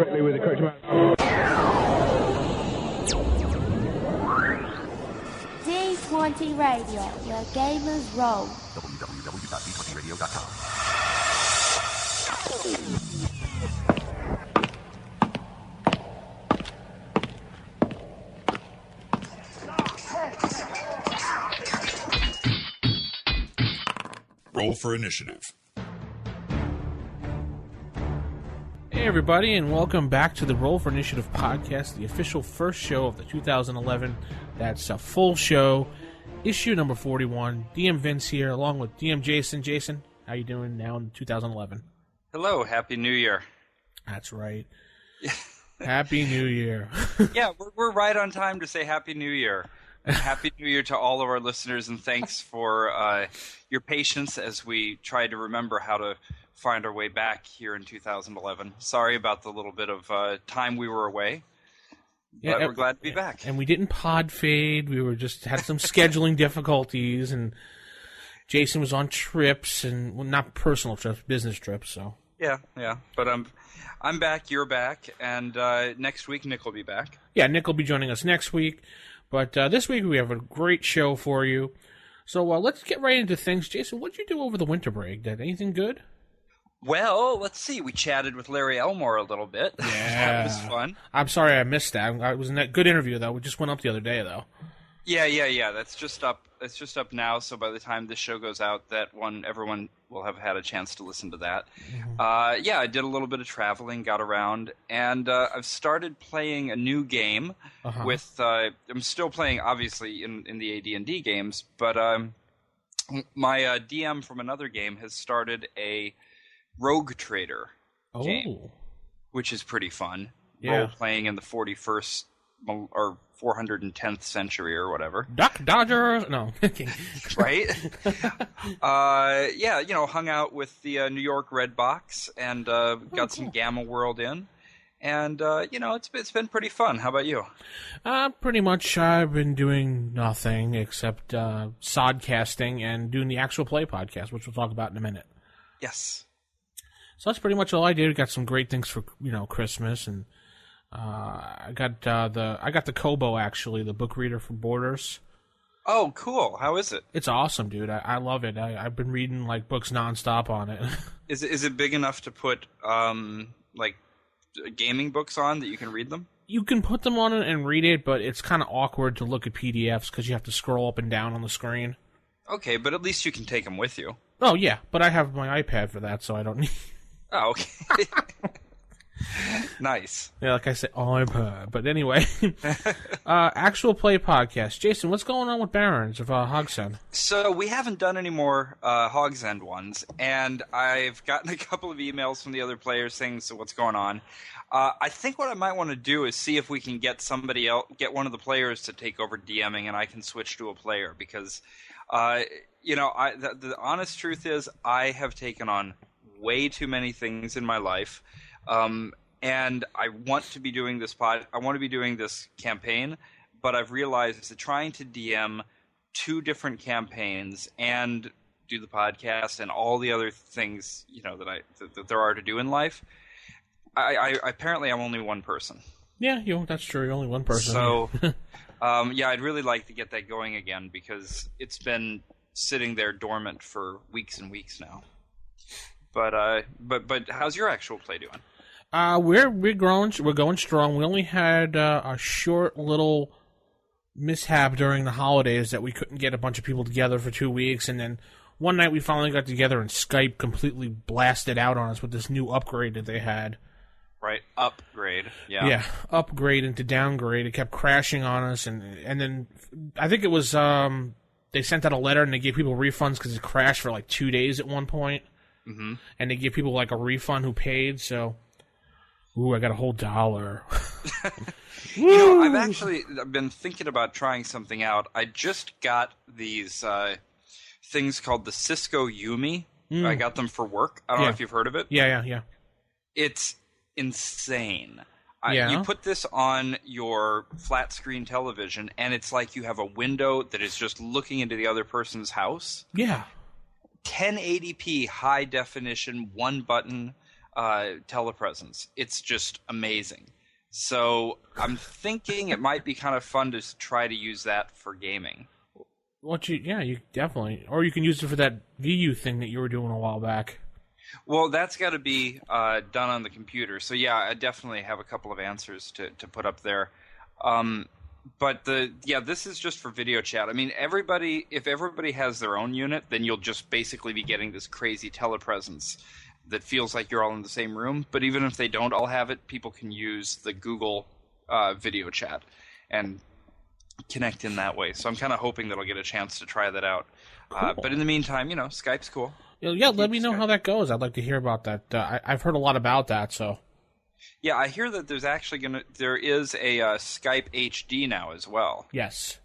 correctly with the correct amount. D20 Radio, where gamers roll. www.d20radio.com. Roll for initiative. Hey everybody, and welcome back to the Roll for Initiative podcast, the official first show of the 2011. That's a full show, issue number 41. DM Vince here, along with DM Jason. Jason, how you doing now in 2011? Hello, Happy New Year. That's right. Happy New Year. Yeah, we're right on time to say Happy New Year. Happy New Year to all of our listeners, and thanks for your patience as we try to remember how to find our way back here in 2011. Sorry about the little bit of time we were away, but we're glad to be back. And we didn't pod fade. We were just had some scheduling difficulties, and Jason was on trips, and well, not personal trips, business trips. So yeah. But I'm back. You're back, and next week Nick will be back. Yeah, Nick will be joining us next week. But this week we have a great show for you. So let's get right into things. Jason, what did you do over the winter break? Did anything good? Well, let's see. We chatted with Larry Elmore a little bit. Yeah. That was fun. I'm sorry I missed that. It was a good interview, though. We just went up the other day, though. Yeah. That's just up. It's just up now. So by the time this show goes out, everyone will have had a chance to listen to that. Mm-hmm. Yeah, I did a little bit of traveling, got around, and I've started playing a new game. With I'm still playing, obviously, in the AD&D games, but my DM from another game has started a Rogue Trader game, which is pretty fun. Yeah. Role playing in the 41st or 410th century or whatever. Duck Dodgers? No. Right? Yeah, hung out with the New York Red Box and got some Gamma World in. And, it's been pretty fun. How about you? Pretty much I've been doing nothing except sodcasting and doing the Actual Play podcast, which we'll talk about in a minute. Yes. So that's pretty much all I did. We got some great things for, Christmas, and I got the Kobo, actually, the book reader from Borders. Oh, cool. How is it? It's awesome, dude. I love it. I've been reading books nonstop on it. Is it big enough to put gaming books on that you can read them? You can put them on it and read it, but it's kind of awkward to look at PDFs because you have to scroll up and down on the screen. Okay, but at least you can take them with you. Oh, yeah, but I have my iPad for that, so I don't need... Oh, okay. Nice. Yeah, like I said, iPad. But anyway, Actual Play podcast. Jason, what's going on with Barons of Hogsend? So we haven't done any more Hogsend ones, and I've gotten a couple of emails from the other players saying, so what's going on? I think what I might want to do is see if we can get somebody else, get one of the players to take over DMing, and I can switch to a player, because, the honest truth is I have taken on way too many things in my life, and I want to be doing this I want to be doing this campaign, but I've realized that trying to DM 2 different campaigns and do the podcast and all the other things that there are to do in life, I apparently I'm only one person. Yeah, that's true. You're only one person. So, I'd really like to get that going again, because it's been sitting there dormant for weeks and weeks now. But how's your Actual Play doing? We're growing. We're going strong. We only had a short little mishap during the holidays that we couldn't get a bunch of people together for 2 weeks, and then one night we finally got together and Skype completely blasted out on us with this new upgrade that they had. Right, upgrade. Yeah. Yeah, upgrade into downgrade. It kept crashing on us, and then I think it was they sent out a letter and they gave people refunds because it crashed for 2 days at one point. Mm-hmm. And they give people a refund who paid, so I got a whole $1. I've been thinking about trying something out. I just got these things called the Cisco Yumi. I got them for work. I don't know if you've heard of it. Yeah. It's insane. Yeah. You put this on your flat screen television, and it's like you have a window that is just looking into the other person's house. Yeah. 1080p high definition, one button. telepresence. It's just amazing. So I'm thinking it might be kind of fun to try to use that for gaming. You definitely, or you can use it for that VU thing that you were doing a while back. Well, that's got to be done on the computer. So yeah, I definitely have a couple of answers to put up there. But this is just for video chat. I mean, if everybody has their own unit, then you'll just basically be getting this crazy telepresence that feels like you're all in the same room. But even if they don't all have it, people can use the Google video chat and connect in that way. So I'm kind of hoping that I'll get a chance to try that out. Cool. But in the meantime, Skype's cool. Yeah, let me know how that goes. I'd like to hear about that. I've heard a lot about that, so... Yeah, I hear that there is a Skype HD now as well. Yes.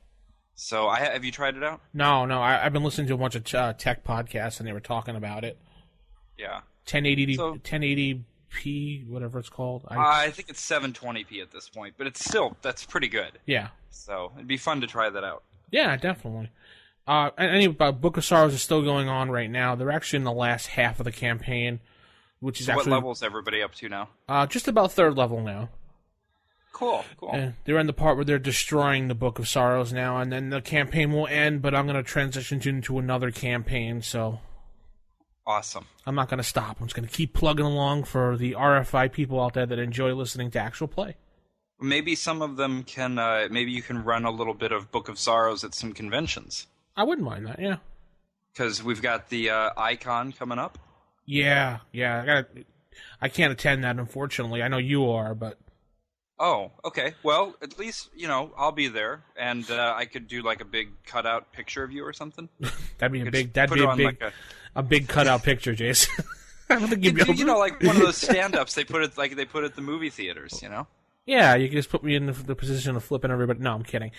So have you tried it out? No. I've been listening to a bunch of tech podcasts, and they were talking about it. Yeah. 1080p, whatever it's called. I think it's 720p at this point, but that's pretty good. Yeah. So it'd be fun to try that out. Yeah, definitely. Book of Sorrows is still going on right now. They're actually in the last half of the campaign, which is what level is everybody up to now? Just about 3rd level now. Cool. They're in the part where they're destroying the Book of Sorrows now, and then the campaign will end, but I'm going to transition into another campaign, so... Awesome. I'm not going to stop. I'm just going to keep plugging along for the RFI people out there that enjoy listening to actual play. Maybe some of them can, maybe you can run a little bit of Book of Sorrows at some conventions. I wouldn't mind that, yeah. Because we've got the Icon coming up. Yeah. I can't attend that, unfortunately. I know you are, but... Oh, okay. Well, at least, I'll be there, and I could do like a big cutout picture of you or something. That'd be a big cutout picture, Jason. I don't think you'd be able to... like one of those stand-ups they put at the movie theaters, Yeah, you can just put me in the position of flipping everybody. No, I'm kidding.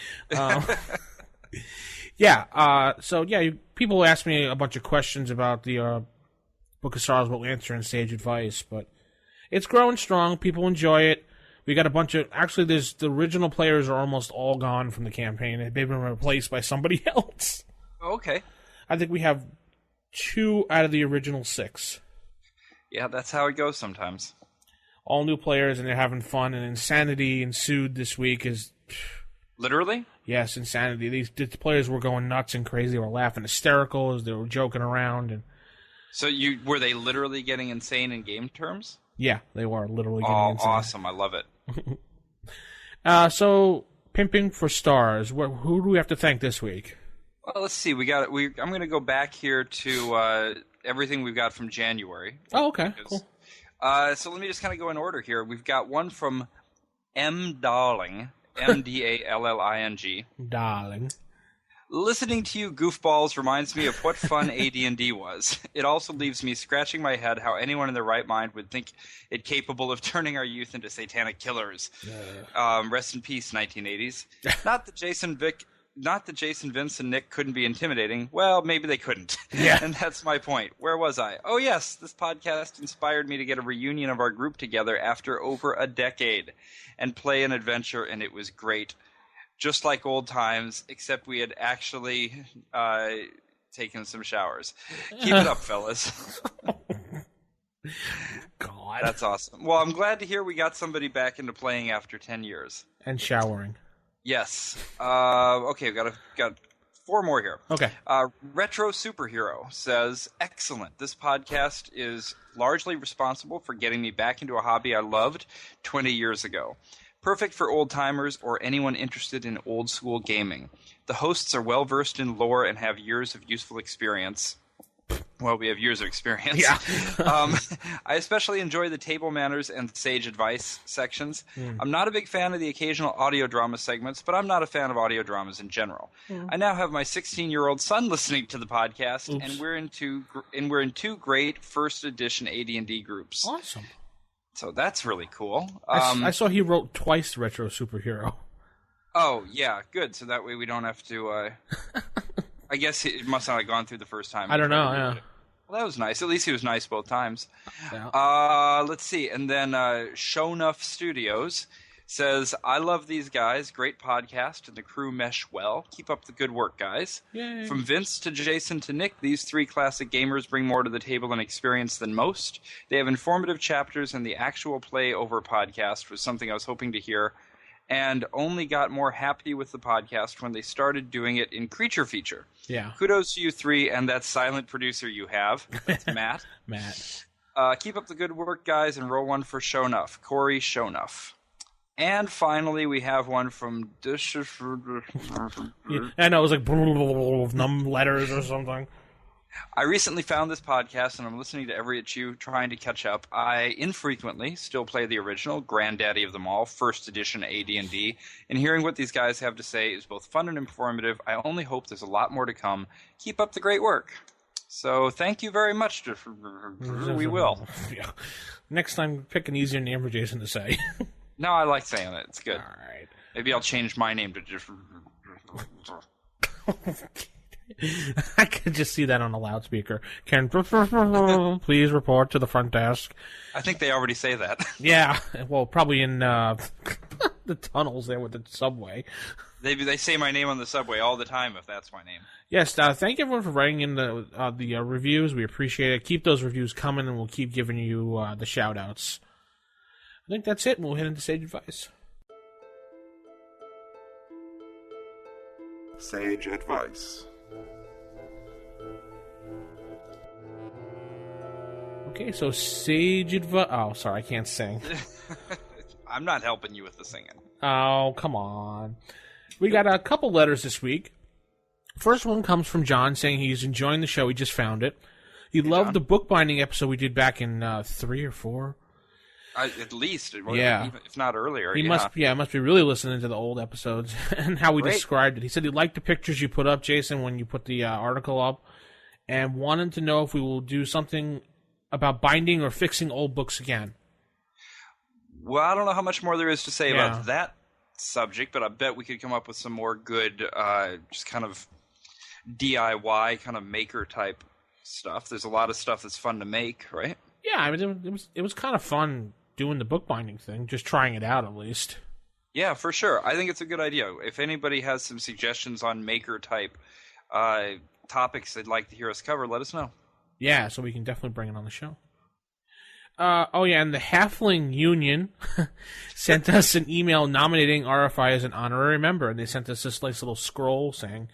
Yeah, people ask me a bunch of questions about the Book of Sorrows. We'll answer in Sage Advice, but it's growing strong. People enjoy it. We got a bunch of... Actually, the original players are almost all gone from the campaign. They've been replaced by somebody else. Okay. I think we have 2 out of the original 6. Yeah, that's how it goes sometimes. All new players, and they're having fun, and insanity ensued this week is... Literally? Yes, insanity. These players were going nuts and crazy. They were laughing hysterical as they were joking around. And so were they literally getting insane in game terms? Yeah, they were literally getting insane. Awesome. I love it. So, Pimping for Stars. Who do we have to thank this week? Well, let's see. I'm going to go back here to everything we've got from January. Oh, okay. Cool. So let me just kind of go in order here. We've got one from M. Darling, M-D-A-L-L-I-N-G. Darling. Listening to you goofballs reminds me of what fun AD&D was. It also leaves me scratching my head how anyone in their right mind would think it capable of turning our youth into satanic killers. Rest in peace, 1980s. Not that Jason, Vince, and Nick couldn't be intimidating. Well, maybe they couldn't. Yeah. And that's my point. Where was I? Oh, yes, this podcast inspired me to get a reunion of our group together after over a decade and play an adventure, and it was great. Just like old times, except we had actually taken some showers. Keep it up, fellas. God. That's awesome. Well, I'm glad to hear we got somebody back into playing after 10 years. And showering. Yes. Okay, we've got 4 more here. Okay. Retro Superhero says, excellent. This podcast is largely responsible for getting me back into a hobby I loved 20 years ago. Perfect for old-timers or anyone interested in old-school gaming. The hosts are well-versed in lore and have years of useful experience. Well, we have years of experience. Yeah. I especially enjoy the table manners and sage advice sections. I'm not a big fan of the occasional audio drama segments, but I'm not a fan of audio dramas in general. I now have my 16-year-old son listening to the podcast, and we're in 2 great first edition AD&D groups. Awesome. So that's really cool. I saw he wrote twice Retro Superhero. Oh, yeah, good. So that way we don't have to... I guess it must not have gone through the first time. I don't know, yeah. Well, that was nice. At least he was nice both times. Yeah. Let's see. And then Shownuff Studios Says, I love these guys. Great podcast, and the crew mesh well. Keep up the good work, guys. Yay. From Vince to Jason to Nick, these three classic gamers bring more to the table and experience than most. They have informative chapters, and the actual play over podcast was something I was hoping to hear, and only got more happy with the podcast when they started doing it in Creature Feature. Yeah. Kudos to you three and that silent producer you have. That's Matt. Matt. Keep up the good work, guys, and roll one for Shownuff. Corey Shownuff. And finally, we have one from... I know, it was like num letters or something. I recently found this podcast, and I'm listening to every issue, trying to catch up. I infrequently still play the original, granddaddy of them all, first edition AD&D, and hearing what these guys have to say is both fun and informative. I only hope there's a lot more to come. Keep up the great work. So thank you very much. We will. Yeah. Next time, pick an easier name for Jason to say. No, I like saying it. It's good. All right. Maybe I'll change my name to just... I could just see that on a loudspeaker. Karen, please report to the front desk. I think they already say that. Yeah, well, probably in the tunnels there with the subway. They say my name on the subway all the time if that's my name. Yes, thank everyone for writing in the reviews. We appreciate it. Keep those reviews coming, and we'll keep giving you the shout-outs. I think that's it. We'll head into Sage Advice. Sage Advice. Okay, so Sage Advice... Oh, sorry, I can't sing. I'm not helping you with the singing. Oh, come on. We got a couple letters this week. First one comes from John saying he's enjoying the show. He just found it. He loved the bookbinding episode we did back in 3 or 4. At least, yeah. If not earlier. He must be really listening to the old episodes and how we described it. He said he liked the pictures you put up, Jason, when you put the article up, and wanted to know if we will do something about binding or fixing old books again. Well, I don't know how much more there is to say about that subject, but I bet we could come up with some more good, just kind of DIY, kind of maker type stuff. There's a lot of stuff that's fun to make, right? Yeah, I mean, it was kind of fun doing the bookbinding thing, just trying it out at least. Yeah, for sure. I think it's a good idea. If anybody has some suggestions on maker type topics they'd like to hear us cover, let us know. Yeah, so we can definitely bring it on the show. And the Halfling Union sent us an email nominating RFI as an honorary member, and they sent us this nice little scroll saying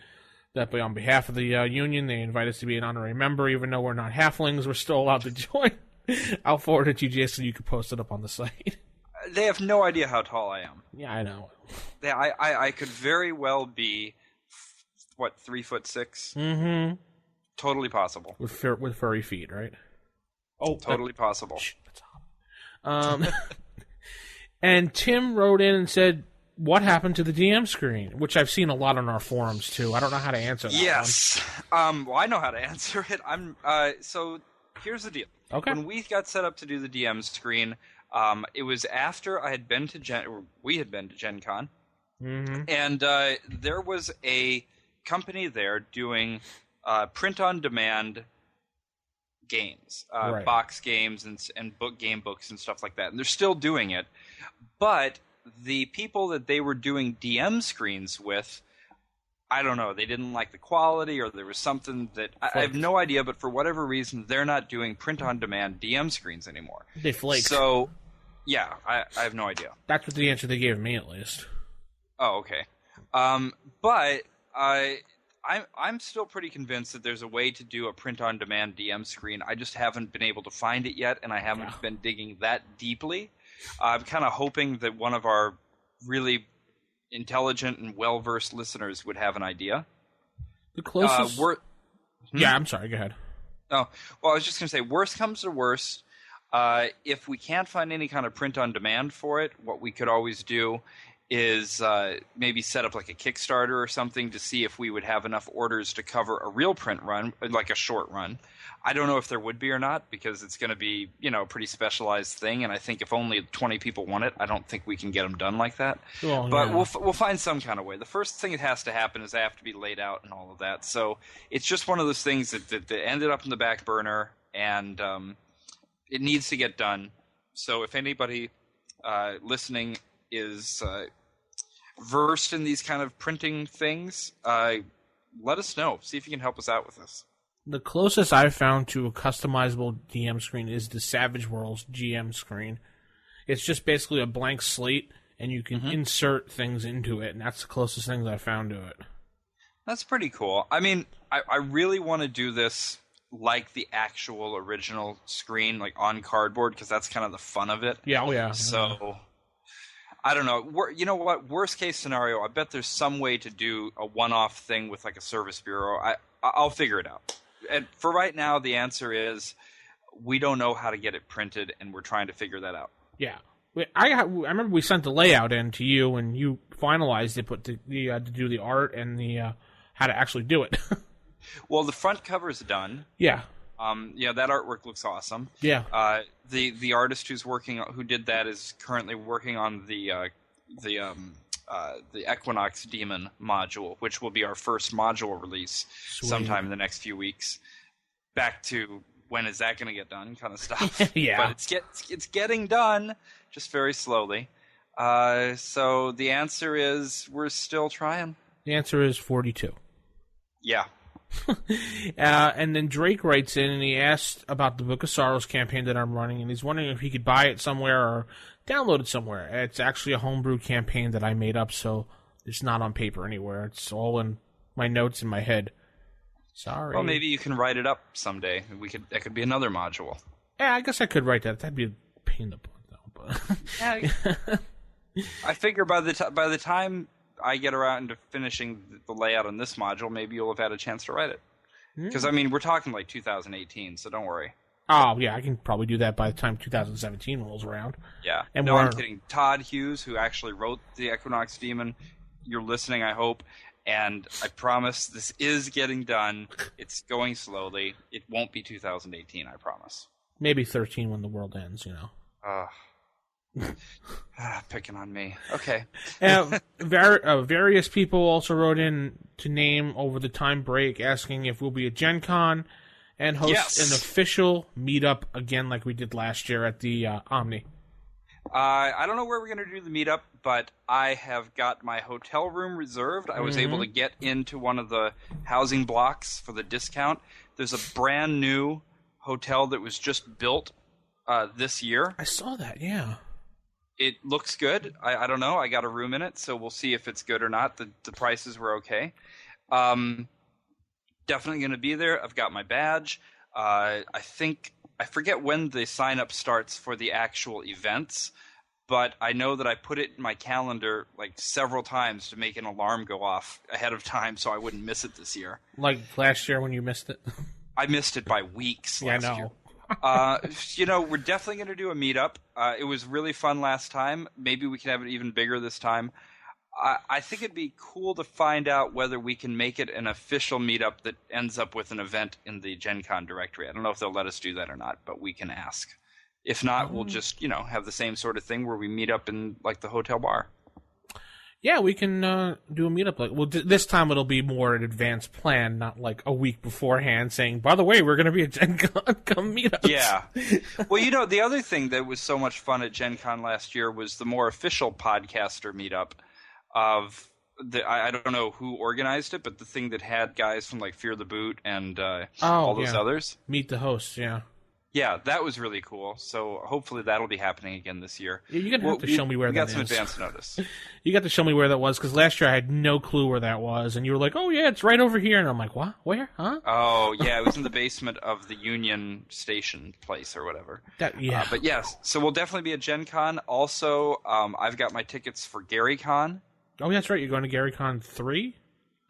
that on behalf of the union, they invite us to be an honorary member, even though we're not halflings, we're still allowed to join. I'll forward it to you, Jason. You can post it up on the site. They have no idea how tall I am. Yeah, I know. I could very well be, 3'6"? Mm-hmm. Totally possible. With furry feet, right? Oh, totally possible. And Tim wrote in and said, what happened to the DM screen? Which I've seen a lot on our forums, too. I don't know how to answer that Yes. Well, I know how to answer it. So here's the deal. Okay. When we got set up to do the DM screen, it was after we had been to Gen Con. Mm-hmm. And there was a company there doing print-on-demand games, box games and game books and stuff like that. And they're still doing it. But the people that they were doing DM screens with, I don't know, they didn't like the quality, or there was something that I have no idea, but for whatever reason, they're not doing print-on-demand DM screens anymore. They flaked. So, yeah, I have no idea. That's what the answer they gave me, at least. Oh, okay. But I'm still pretty convinced that there's a way to do a print-on-demand DM screen. I just haven't been able to find it yet, and I haven't been digging that deeply. I'm kind of hoping that one of our really intelligent and well-versed listeners would have an idea. The closest... Yeah, I'm sorry. Go ahead. Oh, well, I was just going to say, worst comes to worst, if we can't find any kind of print-on-demand for it, what we could always do is maybe set up like a Kickstarter or something to see if we would have enough orders to cover a real print run, like a short run. I don't know if there would be or not, because it's going to be, a pretty specialized thing, and I think if only 20 people want it, I don't think we can get them done like that. Well, but yeah. we'll find some kind of way. The first thing that has to happen is they have to be laid out and all of that. So it's just one of those things that ended up in the back burner, and it needs to get done. So if anybody listening is versed in these kind of printing things, let us know. See if you can help us out with this. The closest I've found to a customizable DM screen is the Savage Worlds GM screen. It's just basically a blank slate, and you can insert things into it, and that's the closest things I've found to it. That's pretty cool. I mean, I really want to do this like the actual original screen, like on cardboard, because that's kind of the fun of it. Yeah, oh yeah. So, I don't know. You know what? Worst case scenario, I bet there's some way to do a one-off thing with like a service bureau. I'll figure it out. And for right now, the answer is we don't know how to get it printed, and we're trying to figure that out. Yeah. I remember we sent the layout in to you, and you finalized it, but to do the art and the how to actually do it. Well, the front cover is done. Yeah. That artwork looks awesome. Yeah. The artist who did that is currently working on the Equinox Demon module, which will be our first module release sometime in the next few weeks. Back to when is that going to get done kind of stuff. Yeah. But it's getting done, just very slowly. So the answer is we're still trying. The answer is 42. Yeah. And then Drake writes in and he asked about the Book of Sorrows campaign that I'm running, and he's wondering if he could buy it somewhere or download it somewhere. It's actually a homebrew campaign that I made up, so it's not on paper anywhere. It's all in my notes in my head. Sorry. Well, maybe you can write it up someday. That could be another module. Yeah, I guess I could write that. That'd be a pain in the butt, though. But I figure by the time I get around to finishing the layout on this module, maybe you'll have had a chance to write it. Because, I mean, we're talking like 2018, so don't worry. Oh, yeah, I can probably do that by the time 2017 rolls around. Yeah. And no, I'm kidding. Todd Hughes, who actually wrote the Equinox Demon, you're listening, I hope. And I promise this is getting done. It's going slowly. It won't be 2018, I promise. Maybe 13 when the world ends, you know. Picking on me. Okay. Various people also wrote in to name over the time break, asking if we'll be at Gen Con and host an official meetup again like we did last year at the Omni. I don't know where we're going to do the meetup, but I have got my hotel room reserved. I was able to get into one of the housing blocks for the discount. There's a brand new hotel that was just built this year. I saw that, yeah. It looks good. I don't know. I got a room in it, so we'll see if it's good or not. The prices were okay. Definitely going to be there. I've got my badge. I forget when the sign-up starts for the actual events, but I know that I put it in my calendar like several times to make an alarm go off ahead of time so I wouldn't miss it this year. Like last year when you missed it? I missed it by weeks last year. We're definitely going to do a meetup. It was really fun last time. Maybe we can have it even bigger this time. I think it'd be cool to find out whether we can make it an official meetup that ends up with an event in the Gen Con directory. I don't know if they'll let us do that or not, but we can ask. If not, we'll just, have the same sort of thing where we meet up in like the hotel bar. Yeah, we can do a meetup. This time it'll be more an advanced plan, not like a week beforehand saying, by the way, we're going to be at Gen Con, come meet us. Yeah. Well, the other thing that was so much fun at Gen Con last year was the more official podcaster meetup of I don't know who organized it, but the thing that had guys from like Fear the Boot and all those others. Meet the hosts, yeah. Yeah, that was really cool. So hopefully that'll be happening again this year. You're going to have to show me where that is. We got some advance notice. You got to show me where that was, because last year I had no clue where that was, and you were like, oh yeah, it's right over here. And I'm like, what? Where? Huh? Oh, yeah, it was in the basement of the Union Station place or whatever. Yeah. But yes, so we'll definitely be at Gen Con. Also, I've got my tickets for GaryCon. Oh, that's right. You're going to GaryCon 3?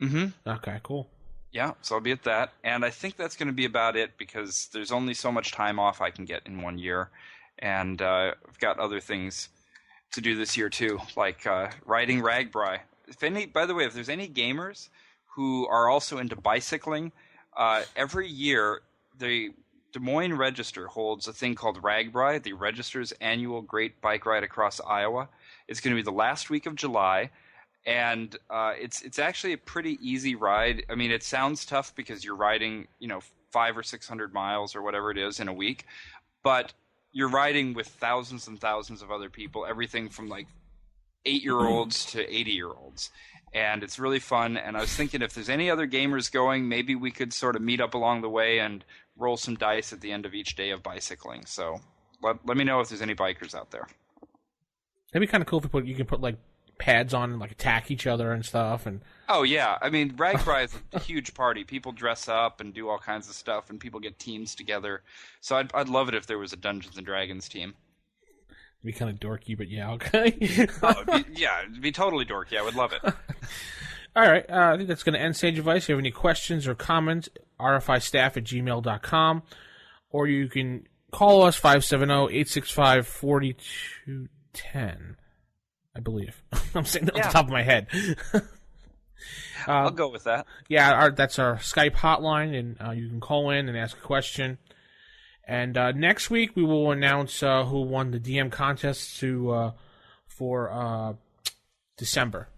Mm-hmm. Okay, cool. Yeah, so I'll be at that. And I think that's going to be about it because there's only so much time off I can get in 1 year. And I've got other things to do this year too, like riding Ragbri. By the way, if there's any gamers who are also into bicycling, every year the Des Moines Register holds a thing called Ragbri, the Register's annual Great Bike Ride across Iowa. It's going to be the last week of July. And it's actually a pretty easy ride. I mean, it sounds tough because you're riding, 500 or 600 miles or whatever it is in a week, but you're riding with thousands and thousands of other people. Everything from like 8-year-olds to 80-year-olds. And it's really fun. And I was thinking if there's any other gamers going, maybe we could sort of meet up along the way and roll some dice at the end of each day of bicycling. So let me know if there's any bikers out there. That'd be kind of cool if you can put like pads on and like attack each other and stuff. And oh yeah, I mean RAGBRAI is a huge party. People dress up and do all kinds of stuff, and people get teams together. So I'd love it if there was a Dungeons and Dragons team. It'd be kind of dorky, but yeah, okay. It'd be totally dorky. I would love it. All right, I think that's going to end Sage Advice. If you have any questions or comments, rfistaff@gmail.com, or you can call us 570-865-4210, I believe. I'm saying that off the top of my head. I'll go with that. Yeah, that's our Skype hotline, and you can call in and ask a question. And next week we will announce who won the DM contest for December.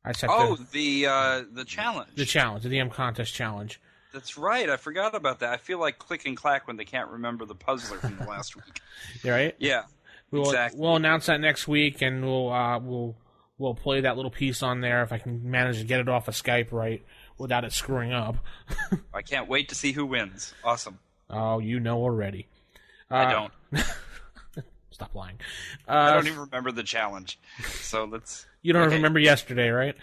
The challenge. The challenge, the DM contest challenge. That's right. I forgot about that. I feel like Click and Clack when they can't remember the puzzler from the last week. Right? Yeah. Exactly. We'll announce that next week, and we'll play that little piece on there if I can manage to get it off of Skype right without it screwing up. I can't wait to see who wins. Awesome. Oh, you know already. I don't. Stop lying. I don't even remember the challenge. So let's. You don't remember yesterday, right?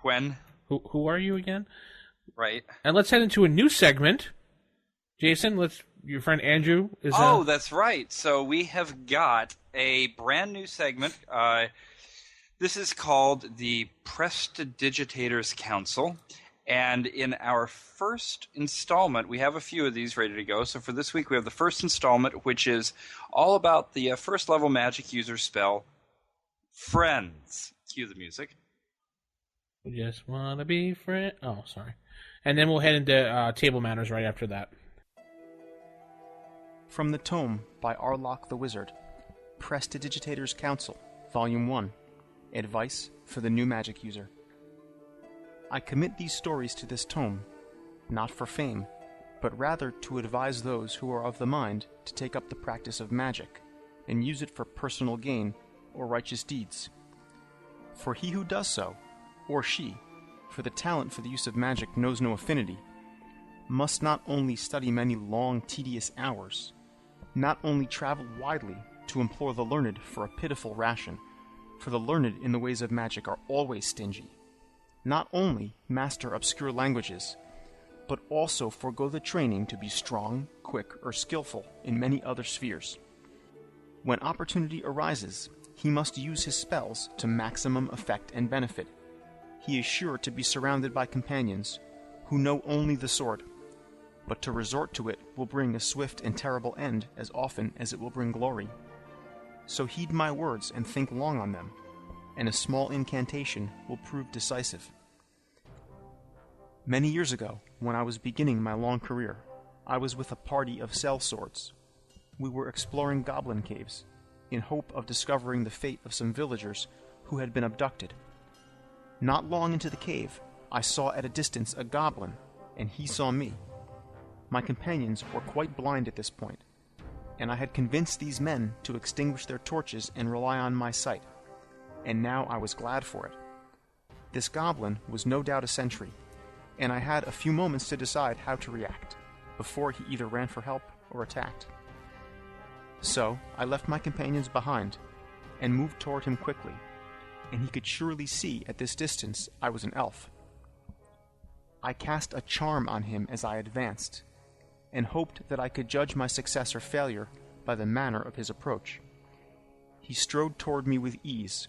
When? Who are you again? Right. And let's head into a new segment. Jason, your friend Andrew is. Oh, that's right. So we have got a brand new segment. This is called the Prestidigitators Council. And in our first installment, we have a few of these ready to go. So for this week, we have the first installment, which is all about the first-level magic user spell, Friends. Cue the music. We just want to be friends. Oh, sorry. And then we'll head into table matters right after that. From the Tome by Arlok the Wizard, Prestidigitators Council, Volume 1, Advice for the New Magic User. I commit these stories to this tome, not for fame, but rather to advise those who are of the mind to take up the practice of magic, and use it for personal gain or righteous deeds. For he who does so, or she, for the talent for the use of magic knows no affinity, must not only study many long, tedious hours, not only travel widely to implore the learned for a pitiful ration, for the learned in the ways of magic are always stingy, not only master obscure languages, but also forego the training to be strong, quick, or skillful in many other spheres. When opportunity arises, he must use his spells to maximum effect and benefit. He is sure to be surrounded by companions who know only the sword, but to resort to it will bring a swift and terrible end as often as it will bring glory. So heed my words and think long on them, and a small incantation will prove decisive. Many years ago, when I was beginning my long career, I was with a party of sellswords. We were exploring goblin caves, in hope of discovering the fate of some villagers who had been abducted. Not long into the cave, I saw at a distance a goblin, and he saw me. My companions were quite blind at this point, and I had convinced these men to extinguish their torches and rely on my sight, and now I was glad for it. This goblin was no doubt a sentry, and I had a few moments to decide how to react, before he either ran for help or attacked. So I left my companions behind, and moved toward him quickly, and he could surely see at this distance I was an elf. I cast a charm on him as I advanced, and hoped that I could judge my success or failure by the manner of his approach. He strode toward me with ease.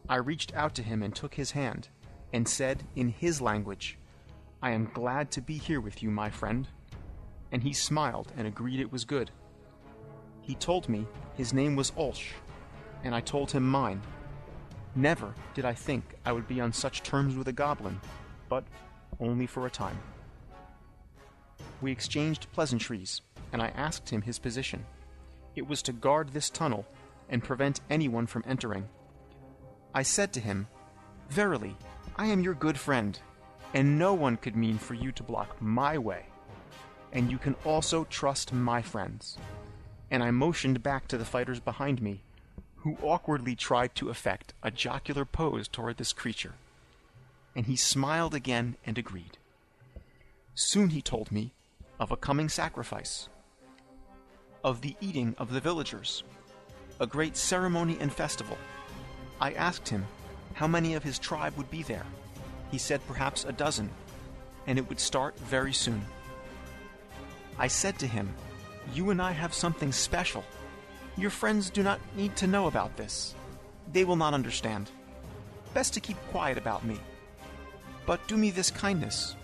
I reached out to him and took his hand, and said in his language, "I am glad to be here with you, my friend." And he smiled and agreed it was good. He told me his name was Ulsh, and I told him mine. Never did I think I would be on such terms with a goblin, but only for a time. We exchanged pleasantries, and I asked him his position. It was to guard this tunnel and prevent anyone from entering. I said to him, "Verily, I am your good friend, and no one could mean for you to block my way. And you can also trust my friends." And I motioned back to the fighters behind me, who awkwardly tried to effect a jocular pose toward this creature, and he smiled again and agreed. Soon he told me of a coming sacrifice, of the eating of the villagers, a great ceremony and festival. I asked him how many of his tribe would be there. He said perhaps a dozen, and it would start very soon. I said to him, "You and I have something special. Your friends do not need to know about this. They will not understand. Best to keep quiet about me. But do me this kindness.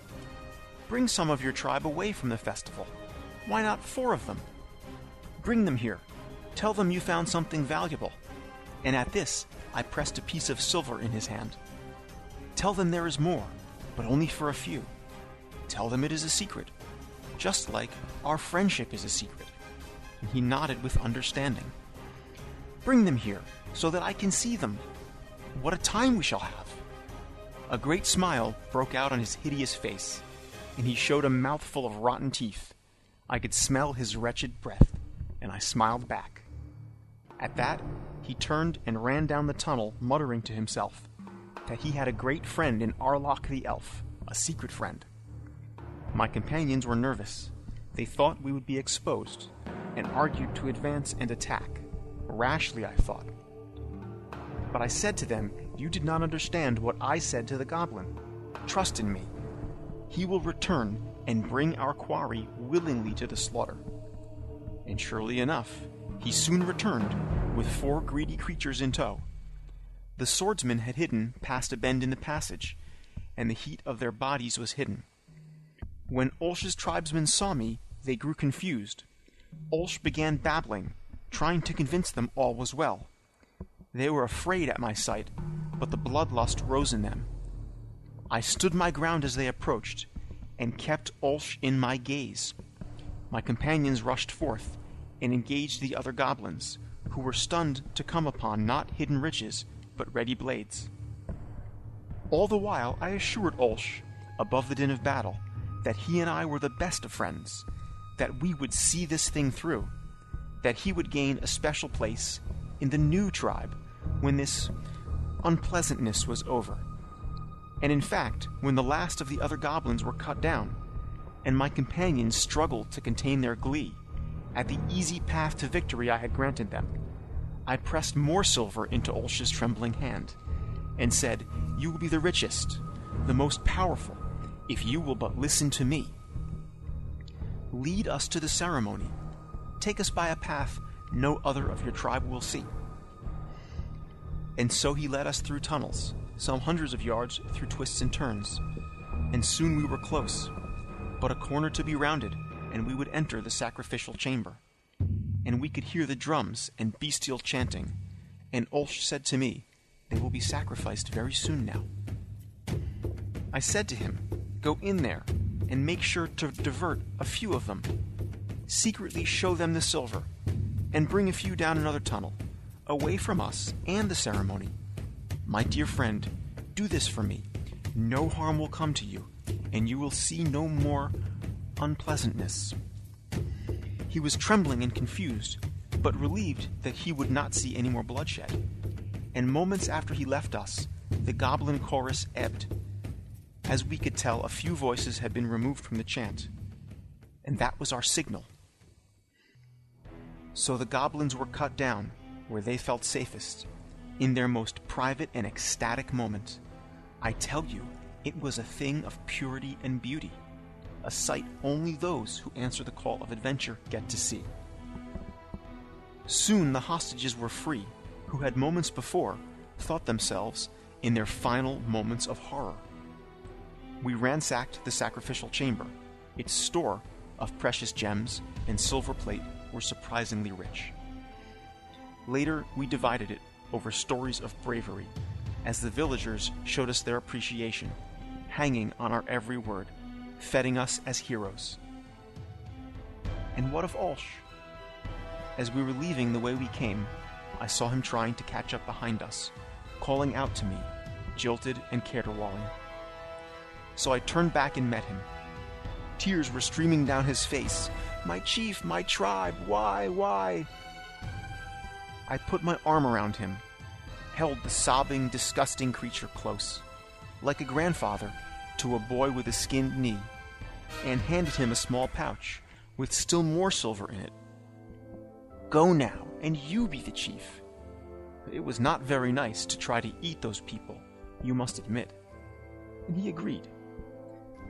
Bring some of your tribe away from the festival. Why not 4 of them? Bring them here. Tell them you found something valuable." And at this, I pressed a piece of silver in his hand. "Tell them there is more, but only for a few. Tell them it is a secret, just like our friendship is a secret." And he nodded with understanding. "Bring them here, so that I can see them. What a time we shall have!" A great smile broke out on his hideous face, and he showed a mouthful of rotten teeth. I could smell his wretched breath, and I smiled back. At that, he turned and ran down the tunnel, muttering to himself that he had a great friend in Arlok the Elf, a secret friend. My companions were nervous. They thought we would be exposed, and argued to advance and attack. Rashly, I thought. But I said to them, "You did not understand what I said to the goblin. Trust in me. He will return and bring our quarry willingly to the slaughter." And surely enough, he soon returned with 4 greedy creatures in tow. The swordsmen had hidden past a bend in the passage, and the heat of their bodies was hidden. When Olsh's tribesmen saw me, they grew confused. Olsh began babbling, trying to convince them all was well. They were afraid at my sight, but the bloodlust rose in them. I stood my ground as they approached, and kept Olsh in my gaze. My companions rushed forth, and engaged the other goblins, who were stunned to come upon not hidden riches, but ready blades. All the while I assured Olsh, above the din of battle, that he and I were the best of friends, that we would see this thing through, that he would gain a special place in the new tribe when this unpleasantness was over. And in fact, when the last of the other goblins were cut down, and my companions struggled to contain their glee at the easy path to victory I had granted them, I pressed more silver into Olsh's trembling hand, and said, "You will be the richest, the most powerful, if you will but listen to me. Lead us to the ceremony. Take us by a path no other of your tribe will see." And so he led us through tunnels, some hundreds of yards through twists and turns, and soon we were close, but a corner to be rounded, and we would enter the sacrificial chamber. And we could hear the drums and bestial chanting, and Olsh said to me, "They will be sacrificed very soon now." I said to him, "Go in there, and make sure to divert a few of them. Secretly show them the silver, and bring a few down another tunnel, away from us and the ceremony. My dear friend, do this for me. No harm will come to you, and you will see no more unpleasantness." He was trembling and confused, but relieved that he would not see any more bloodshed. And moments after he left us, the goblin chorus ebbed. As we could tell, a few voices had been removed from the chant, and that was our signal. So the goblins were cut down where they felt safest, in their most private and ecstatic moment. I tell you, it was a thing of purity and beauty, a sight only those who answer the call of adventure get to see. Soon the hostages were free, who had moments before thought themselves in their final moments of horror. We ransacked the sacrificial chamber. Its store of precious gems and silver plate were surprisingly rich. Later, we divided it over stories of bravery, as the villagers showed us their appreciation, hanging on our every word, feting us as heroes. And what of Olsh? As we were leaving the way we came, I saw him trying to catch up behind us, calling out to me, jilted and caterwauling. So I turned back and met him. Tears were streaming down his face. "My chief, my tribe, why?" I put my arm around him, held the sobbing, disgusting creature close, like a grandfather to a boy with a skinned knee, and handed him a small pouch with still more silver in it. Go now, and you be the chief. It was not very nice to try to eat those people, you must admit. And he agreed.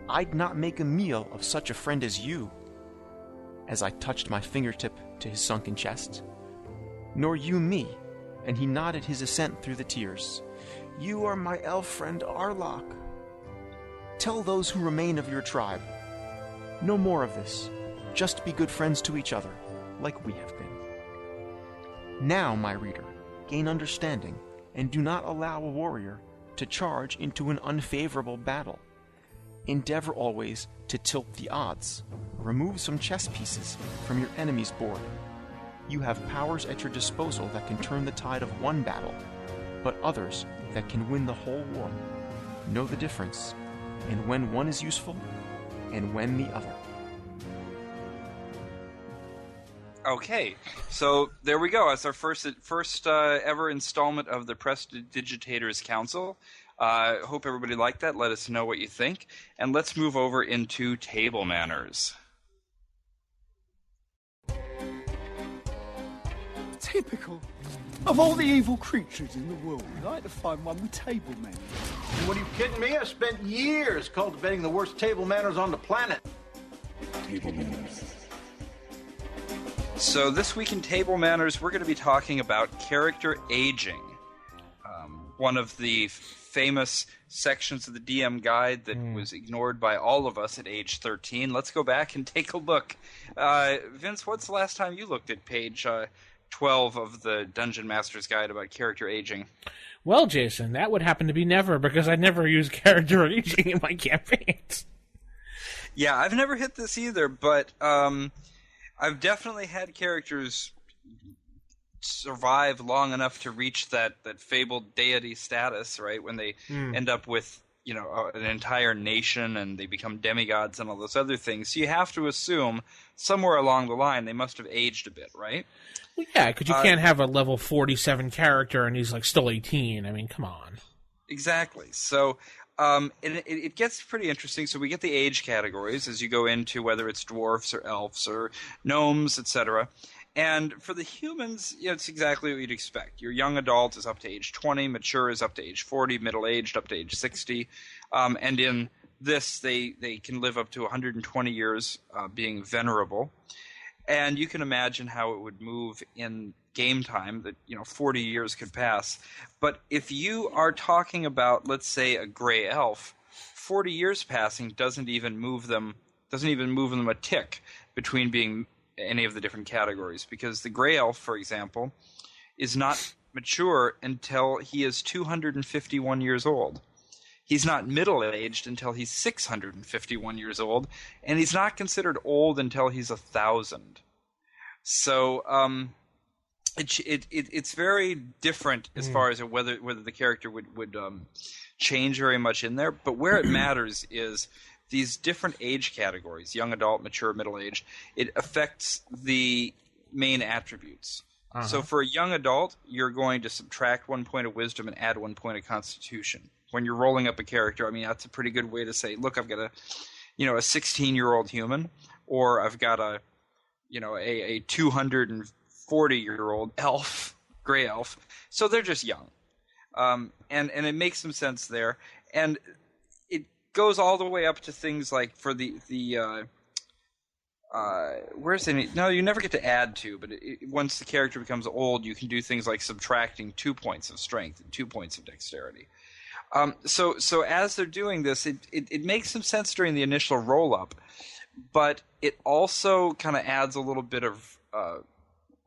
I'd not make a meal of such a friend as you, as I touched my fingertip to his sunken chest. Nor you me, and he nodded his assent through the tears. You are my elf friend Arlok. Tell those who remain of your tribe. No more of this. Just be good friends to each other, like we have been. Now, my reader, gain understanding, and do not allow a warrior to charge into an unfavorable battle. Endeavor always to tilt the odds. Remove some chess pieces from your enemy's board. You have powers at your disposal that can turn the tide of one battle, but others that can win the whole war. Know the difference, and when one is useful, and when the other. Okay, so there we go. That's our first ever installment of the Prestidigitators Council. Hope everybody liked that. Let us know what you think. And let's move over into table manners. Typical. Of all the evil creatures in the world, I'd like to find one with table manners. What, are you kidding me? I spent years cultivating the worst table manners on the planet. Table manners. So this week in Table Manners, we're going to be talking about character aging. One of the famous sections of the DM guide that was ignored by all of us at age 13. Let's go back and take a look. Vince, what's the last time you looked at page 12 of the Dungeon Master's Guide about character aging? Well, Jason, that would happen to be never, because I never use character aging in my campaigns. Yeah, I've never hit this either, but I've definitely had characters survive long enough to reach that fabled deity status, right? When they end up with, an entire nation and they become demigods and all those other things. So you have to assume somewhere along the line they must have aged a bit, right? Well, yeah, because you can't have a level 47 character and he's still 18. I mean, come on. Exactly. So it gets pretty interesting. So we get the age categories as you go into whether it's dwarfs or elves or gnomes, etc. And for the humans, it's exactly what you'd expect. Your young adult is up to age 20, mature is up to age 40, middle-aged up to age 60. And in this, they can live up to 120 years being venerable. And you can imagine how it would move in game time that 40 years could pass. But if you are talking about, let's say, a gray elf, 40 years passing doesn't even move them a tick between being any of the different categories, because the gray elf, for example, is not mature until he is 251 years old. He's not middle-aged until he's 651 years old, and he's not considered old until he's 1,000. So it's very different as far as whether the character would change very much in there. But where it matters is these different age categories, young adult, mature, middle-aged, it affects the main attributes. So for a young adult, you're going to subtract 1 point of wisdom and add 1 point of constitution. When you're rolling up a character, I mean, that's a pretty good way to say, look, I've got a 16-year-old human, or I've got a 240-year-old elf, gray elf. So they're just young. And it makes some sense there. And it goes all the way up to things like for no, you never get to add to, but once the character becomes old, you can do things like subtracting 2 points of strength and 2 points of dexterity. So as they're doing this, it makes some sense during the initial roll-up, but it also kind of adds a little bit of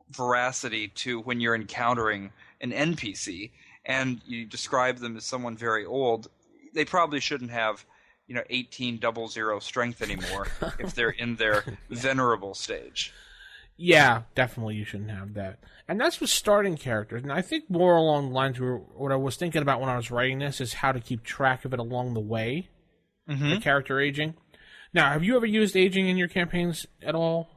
veracity to when you're encountering an NPC and you describe them as someone very old. They probably shouldn't have 1800 strength anymore if they're in their venerable stage. Yeah, definitely you shouldn't have that. And that's with starting characters. And I think more along the lines of what I was thinking about when I was writing this is how to keep track of it along the way, the character aging. Now, have you ever used aging in your campaigns at all?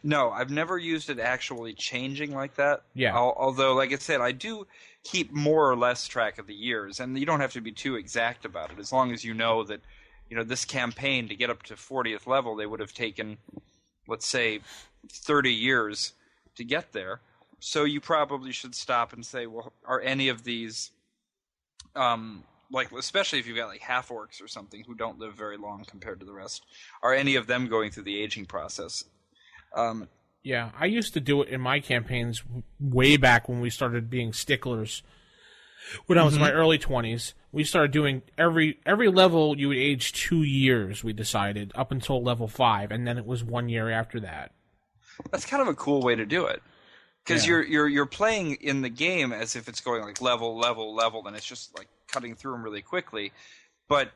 No, I've never used it actually changing like that. Yeah. Although, like I said, I do keep more or less track of the years, and you don't have to be too exact about it, as long as you know that, this campaign, to get up to 40th level, they would have taken, let's say, 30 years to get there. So you probably should stop and say, well, are any of these, especially if you've got like half-orcs or something who don't live very long compared to the rest, are any of them going through the aging process? Yeah, I used to do it in my campaigns way back when we started being sticklers. When I was in my early 20s, we started doing every level you would age 2 years, we decided, up until level 5, and then it was 1 year after that. That's kind of a cool way to do it. Because you're playing in the game as if it's going like level, and it's just like cutting through them really quickly. But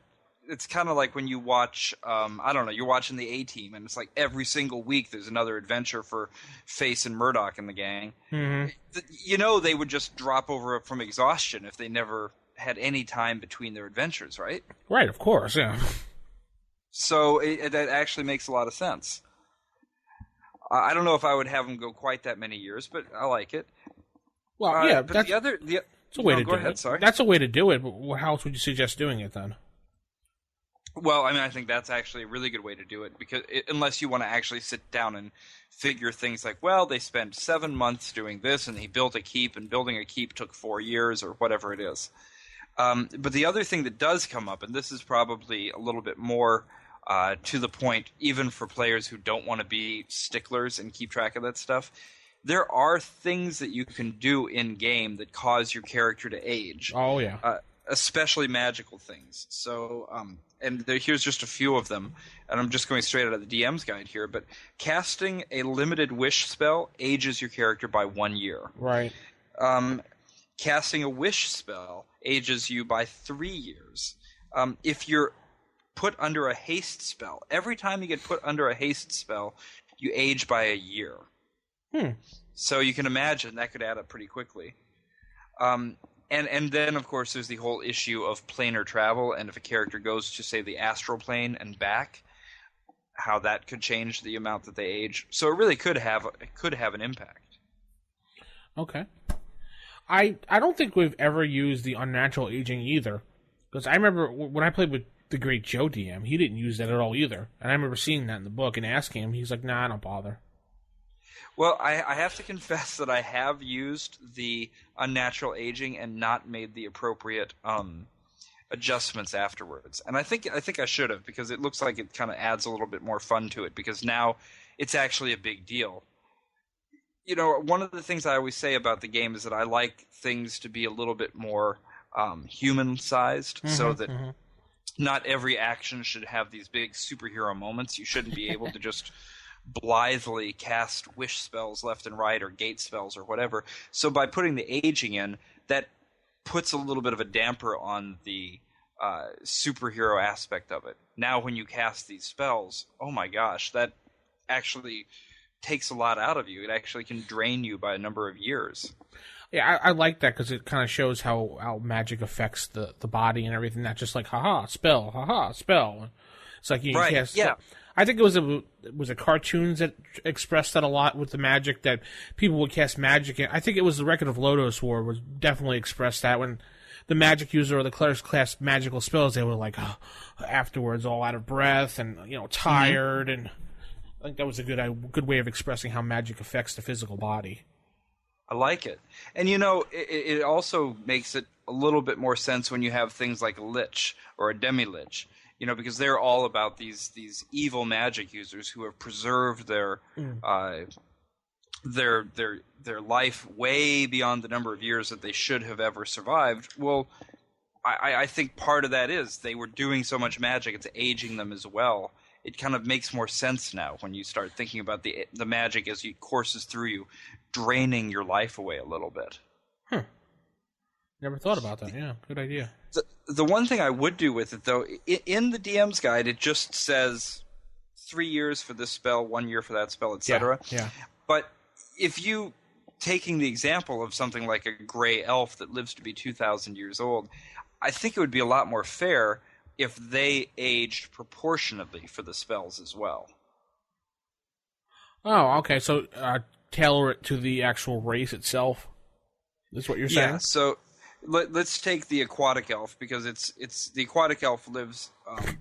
it's kind of like when you watch, you're watching the A-Team, and it's like every single week there's another adventure for Face and Murdoch and the gang. Mm-hmm. They would just drop over from exhaustion if they never had any time between their adventures, right? Right, of course, yeah. So that actually makes a lot of sense. I don't know if I would have them go quite that many years, but I like it. Well, yeah, but that's a way to do it. Sorry. That's a way to do it, but how else would you suggest doing it then? Well, I mean, I think that's actually a really good way to do it, because unless you want to actually sit down and figure things like, well, they spent 7 months doing this, and he built a keep, and building a keep took 4 years, or whatever it is. But the other thing that does come up, and this is probably a little bit more to the point, even for players who don't want to be sticklers and keep track of that stuff, there are things that you can do in-game that cause your character to age. Oh, yeah. Especially magical things. So, here's just a few of them, and I'm just going straight out of the DM's guide here, but casting a limited wish spell ages your character by 1 year. Right. Casting a wish spell ages you by 3 years. If you're put under a haste spell, every time you get put under a haste spell, you age by a year. So you can imagine that could add up pretty quickly. And then, of course, there's the whole issue of planar travel, and if a character goes to, say, the astral plane and back, how that could change the amount that they age. So it really could have an impact. Okay. I don't think we've ever used the unnatural aging either, because I remember when I played with the great Joe DM, he didn't use that at all either, and I remember seeing that in the book and asking him. He's like, "Nah, I don't bother." Well, I have to confess that I have used the unnatural aging and not made the appropriate adjustments afterwards. And I think I should have, because it looks like it kind of adds a little bit more fun to it, because now it's actually a big deal. One of the things I always say about the game is that I like things to be a little bit more human-sized, so that not every action should have these big superhero moments. You shouldn't be able to just blithely cast wish spells left and right, or gate spells or whatever. So by putting the aging in, that puts a little bit of a damper on the superhero aspect of it. Now when you cast these spells, oh my gosh, that actually takes a lot out of you. It actually can drain you by a number of years. Yeah, I like that, because it kind of shows how magic affects the body and everything, not just like, haha, spell. It's like you cast... Yeah. I think it was a cartoons that expressed that a lot with the magic, that people would cast magic. I think it was the Record of Lodos War was definitely expressed that when the magic user or the clerics cast magical spells, they were like afterwards all out of breath and tired, and I think that was a good way of expressing how magic affects the physical body. I like it. And it also makes it a little bit more sense when you have things like a lich or a demi-lich. Because they're all about these evil magic users who have preserved their life way beyond the number of years that they should have ever survived. Well, I think part of that is they were doing so much magic, it's aging them as well. It kind of makes more sense now when you start thinking about the magic as it courses through you, draining your life away a little bit. Never thought about that. Yeah, good idea. The one thing I would do with it, though, in the DM's guide, it just says 3 years for this spell, 1 year for that spell, etc. Yeah. But if you, taking the example of something like a gray elf that lives to be 2,000 years old, I think it would be a lot more fair if they aged proportionately for the spells as well. Oh, okay. So tailor it to the actual race itself. Is what you're saying? Yeah. So let's take the aquatic elf, because it's the aquatic elf lives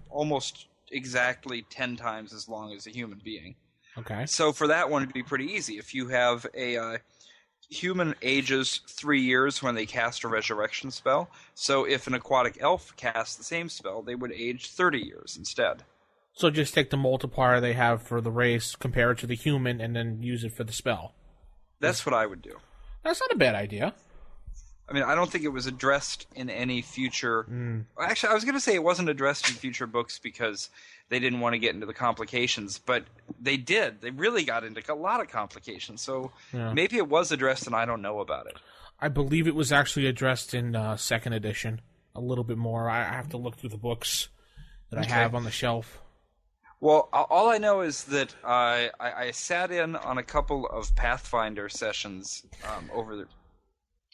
almost exactly 10 times as long as a human being. Okay. So for that one, it'd be pretty easy. If you have a human ages 3 years when they cast a resurrection spell, so if an aquatic elf casts the same spell, they would age 30 years instead. So just take the multiplier they have for the race, compare it to the human, and then use it for the spell. That's what I would do. That's not a bad idea. I mean, I don't think it was addressed in any future... Actually, I was going to say it wasn't addressed in future books because they didn't want to get into the complications, but they did. They really got into a lot of complications, so maybe it was addressed and I don't know about it. I believe it was actually addressed in second edition a little bit more. I have to look through the books that I have on the shelf. Well, all I know is that I sat in on a couple of Pathfinder sessions over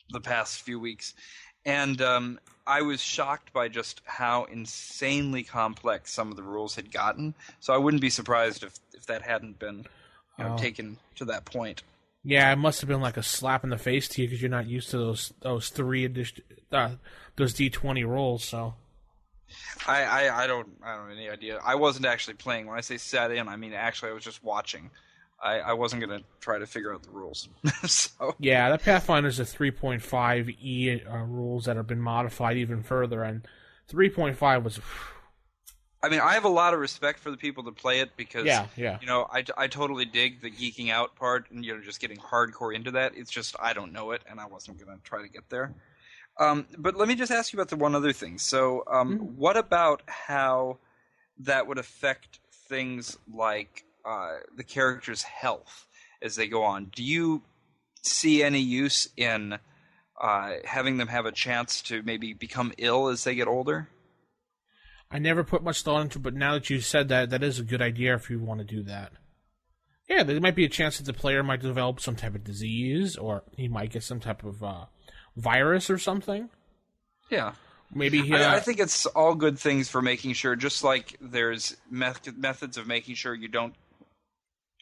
the past few weeks, and I was shocked by just how insanely complex some of the rules had gotten. So I wouldn't be surprised if that hadn't been taken to that point. Yeah, it must have been like a slap in the face to you because you're not used to those those D20 rolls. So I don't have any idea. I wasn't actually playing. When I say sat in, I mean actually I was just watching. I wasn't going to try to figure out the rules. So. Yeah, that Pathfinder's a 3.5e rules that have been modified even further, and 3.5 was... I mean, I have a lot of respect for the people that play it because, yeah. I totally dig the geeking out part and, just getting hardcore into that. It's just I don't know it, and I wasn't going to try to get there. But let me just ask you about the one other thing. So what about how that would affect things like... the character's health as they go on? Do you see any use in having them have a chance to maybe become ill as they get older? I never put much thought into it, but now that you said that, that is a good idea if you want to do that. Yeah, there might be a chance that the player might develop some type of disease, or he might get some type of virus or something. Yeah. Maybe I think it's all good things for making sure, just like there's methods of making sure you don't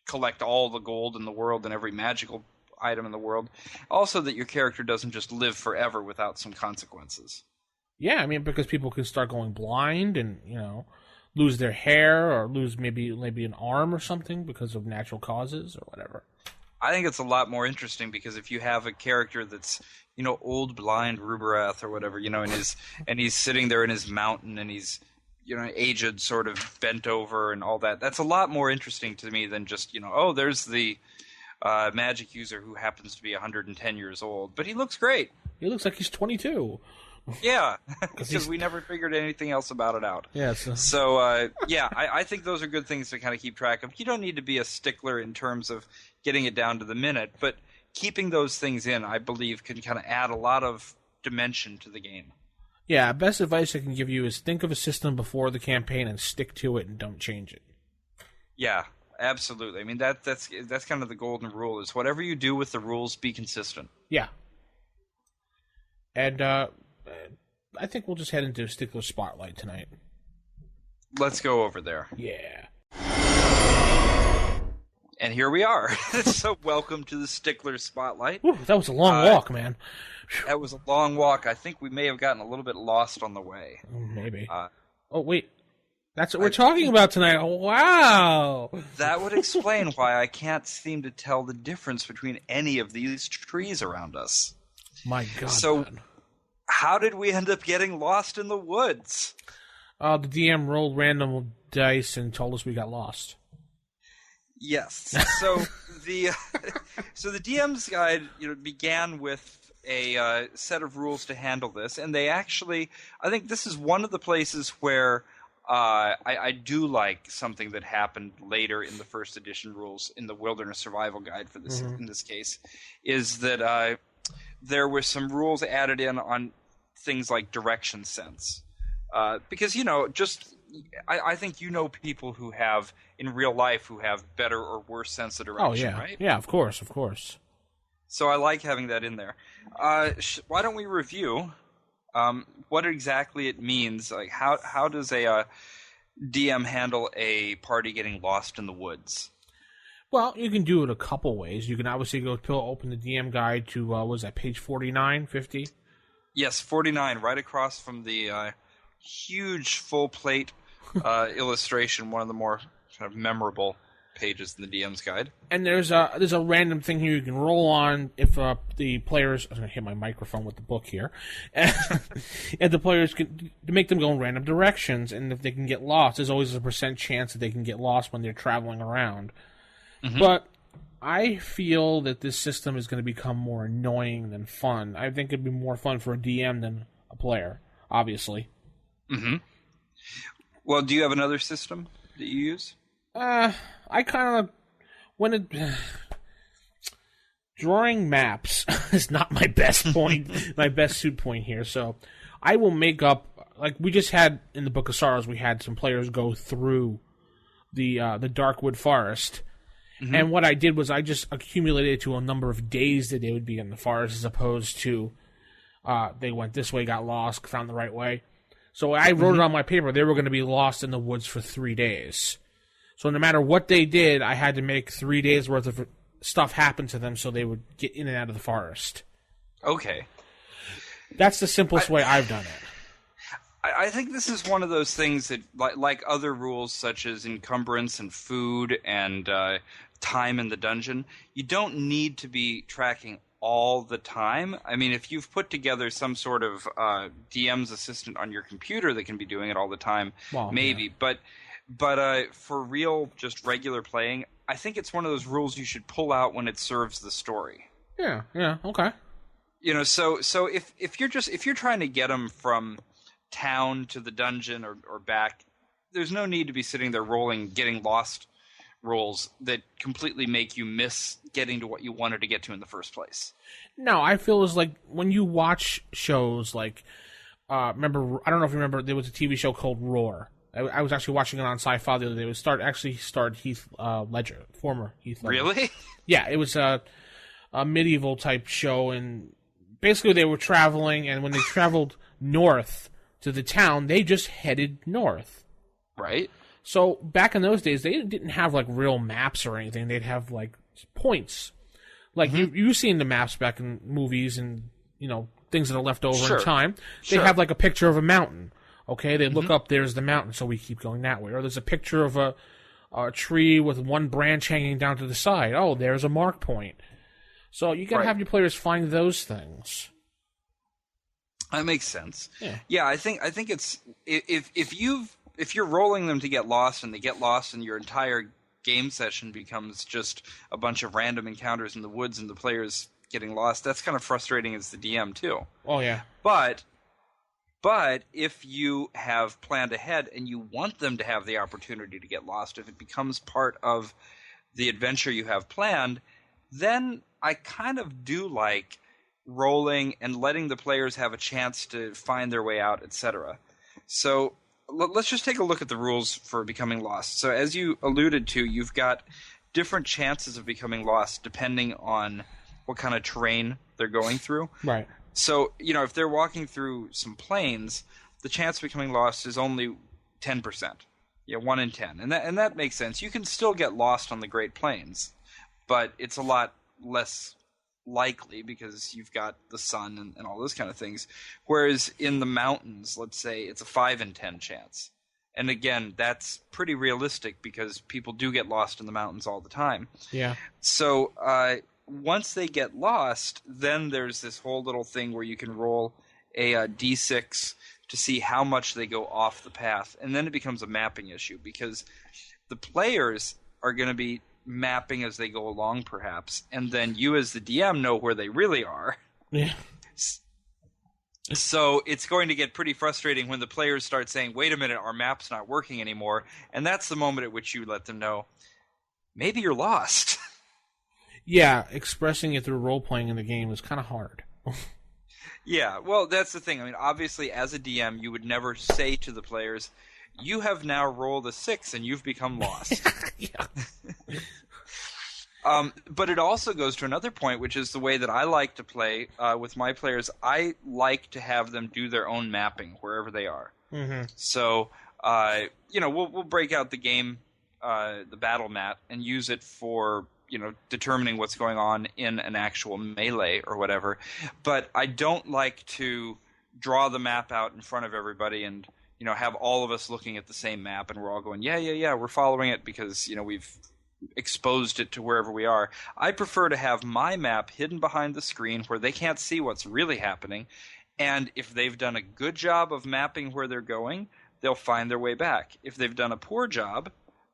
collect all the gold in the world and every magical item in the world. Also that your character doesn't just live forever without some consequences. Yeah, I mean, because people can start going blind and, lose their hair or lose maybe an arm or something because of natural causes or whatever. I think it's a lot more interesting because if you have a character that's, old blind Ruberath or whatever, and he's sitting there in his mountain and he's, aged, sort of bent over and all that. That's a lot more interesting to me than just, there's the magic user who happens to be 110 years old, but he looks great. He looks like he's 22. Yeah, because we never figured anything else about it out. Yeah. So, I think those are good things to kind of keep track of. You don't need to be a stickler in terms of getting it down to the minute, but keeping those things in, I believe, can kind of add a lot of dimension to the game. Yeah, best advice I can give you is think of a system before the campaign and stick to it and don't change it. Yeah, absolutely. I mean, that's kind of the golden rule is whatever you do with the rules, be consistent. Yeah. And I think we'll just head into Stickler Spotlight tonight. Let's go over there. Yeah. And here we are. So welcome to the Stickler Spotlight. Ooh, that was a long walk, man. That was a long walk. I think we may have gotten a little bit lost on the way. Maybe. Oh, wait. That's what we're talking about tonight. Oh, wow. That would explain why I can't seem to tell the difference between any of these trees around us. My God. So, man. How did we end up getting lost in the woods? The DM rolled random dice and told us we got lost. Yes. So the DM's guide began with a set of rules to handle this, and they actually, I think this is one of the places where I do like something that happened later in the first edition rules in the Wilderness Survival Guide for this in this case, is that there were some rules added in on things like direction sense, because I think people who have in real life who have better or worse sense of direction, right? Yeah, of course. So I like having that in there. Why don't we review what exactly it means? Like how does a DM handle a party getting lost in the woods? Well, you can do it a couple ways. You can obviously open the DM guide to, what was that, page 49, 50? Yes, 49, right across from the huge full-plate illustration, one of the more kind of memorable pages in the DM's guide. And there's a random thing here you can roll on if the players... I'm going to hit my microphone with the book here. And the players can to make them go in random directions, and if they can get lost, there's always a % chance that they can get lost when they're traveling around. Mm-hmm. But I feel that this system is going to become more annoying than fun. I think it'd be more fun for a DM than a player, obviously. Mm-hmm. Well, do you have another system that you use? I kind of... Drawing maps is not my best point, my best suit point here, so I will make up... Like, we just had, in the Book of Sorrows, we had some players go through the Darkwood Forest. Mm-hmm. And what I did was I just accumulated it to a number of days that they would be in the forest as opposed to they went this way, got lost, found the right way. So I wrote it on my paper. They were going to be lost in the woods for 3 days. So no matter what they did, I had to make 3 days worth of stuff happen to them so they would get in and out of the forest. Okay. That's the simplest way I've done it. I think this is one of those things that, like other rules such as encumbrance and food and time in the dungeon, you don't need to be tracking all the time. I mean, if you've put together some sort of DM's assistant on your computer that can be doing it all the time, well, maybe. Yeah. But for real, just regular playing, I think it's one of those rules you should pull out when it serves the story. Yeah, okay. You know, so if you're trying to get them from town to the dungeon or back, there's no need to be sitting there rolling getting lost rolls that completely make you miss getting to what you wanted to get to in the first place. No, I feel as like when you watch shows like remember, I don't know if you remember, there was a TV show called Roar. I was actually watching it on Sci-Fi the other day. It starred Heath Ledger, former Heath Ledger. Really? Yeah, it was a medieval type show, and basically they were traveling, and when they traveled north to the town, they just headed north. Right. So back in those days, they didn't have like real maps or anything. They'd have like points. Like you've seen the maps back in movies and, you know, things that are left over in time. They have like a picture of a mountain. Okay, they look up, there's the mountain, so we keep going that way. Or there's a picture of a tree with one branch hanging down to the side. Oh, there's a mark point. So you got to have your players find those things. That makes sense. Yeah, I think it's if you're rolling them to get lost and they get lost and your entire game session becomes just a bunch of random encounters in the woods and the players getting lost, that's kind of frustrating as the DM too. Oh yeah. But if you have planned ahead and you want them to have the opportunity to get lost, if it becomes part of the adventure you have planned, then I kind of do like rolling and letting the players have a chance to find their way out, etc. So let's just take a look at the rules for becoming lost. So as you alluded to, you've got different chances of becoming lost depending on what kind of terrain they're going through. Right. So, you know, if they're walking through some plains, the chance of becoming lost is only 10%. Yeah, 1 in 10. And that makes sense. You can still get lost on the Great Plains, but it's a lot less likely because you've got the sun and all those kind of things. Whereas in the mountains, let's say, it's a 5 in 10 chance. And again, that's pretty realistic because people do get lost in the mountains all the time. Yeah. So, once they get lost, then there's this whole little thing where you can roll a d6 to see how much they go off the path. And then it becomes a mapping issue because the players are going to be mapping as they go along, perhaps. And then you as the DM know where they really are. Yeah. So it's going to get pretty frustrating when the players start saying, wait a minute, our map's not working anymore. And that's the moment at which you let them know, maybe you're lost. Yeah, expressing it through role-playing in the game is kind of hard. Yeah, well, that's the thing. I mean, obviously, as a DM, you would never say to the players, you have now rolled a 6 and you've become lost. Yeah. But it also goes to another point, which is the way that I like to play with my players. I like to have them do their own mapping wherever they are. Mm-hmm. So, you know, we'll break out the game the battle mat and use it for determining what's going on in an actual melee or whatever. But I don't like to draw the map out in front of everybody and have all of us looking at the same map and we're all going, yeah, we're following it because we've exposed it to wherever we are. I prefer to have my map hidden behind the screen where they can't see what's really happening. And if they've done a good job of mapping where they're going, they'll find their way back. If they've done a poor job,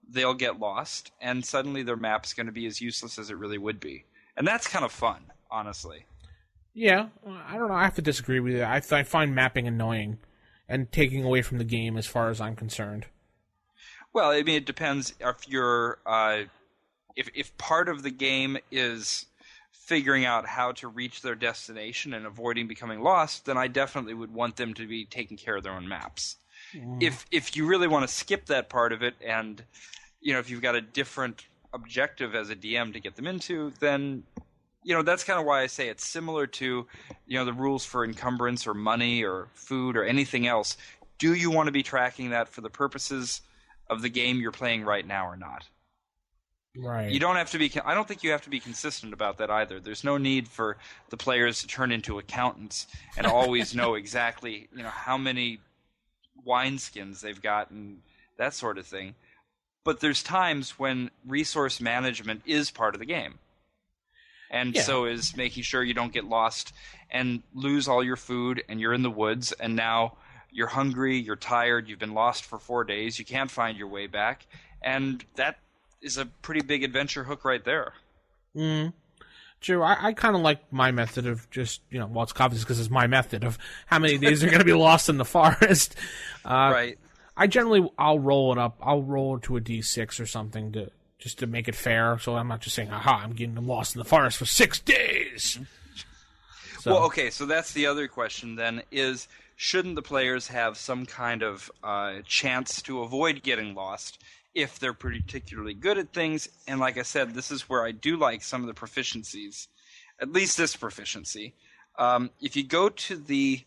they'll get lost, and suddenly their map's going to be as useless as it really would be. And that's kind of fun, honestly. Yeah, I don't know. I have to disagree with you. I find mapping annoying and taking away from the game as far as I'm concerned. Well, I mean, it depends if you're if part of the game is figuring out how to reach their destination and avoiding becoming lost, then I definitely would want them to be taking care of their own maps. If you really want to skip that part of it, and if you've got a different objective as a DM to get them into, then that's kind of why I say it's similar to the rules for encumbrance or money or food or anything else. Do you want to be tracking that for the purposes of the game you're playing right now or not? Right. You don't have to be. I don't think you have to be consistent about that either. There's no need for the players to turn into accountants and always know exactly how many wineskins they've got and that sort of thing. But there's times when resource management is part of the game. And so is making sure you don't get lost and lose all your food and you're in the woods and now you're hungry, you're tired, you've been lost for 4 days, you can't find your way back, and that is a pretty big adventure hook right there. True. I kind of like my method of just, well, it's obvious because it's my method of how many days they're going to be lost in the forest. Right. I'll roll it up. I'll roll it to a D6 or something just to make it fair. So I'm not just saying, aha, I'm getting them lost in the forest for 6 days. So. Well, okay, so that's the other question then is, shouldn't the players have some kind of chance to avoid getting lost if they're particularly good at things? And like I said, this is where I do like some of the proficiencies, at least this proficiency. If you go to the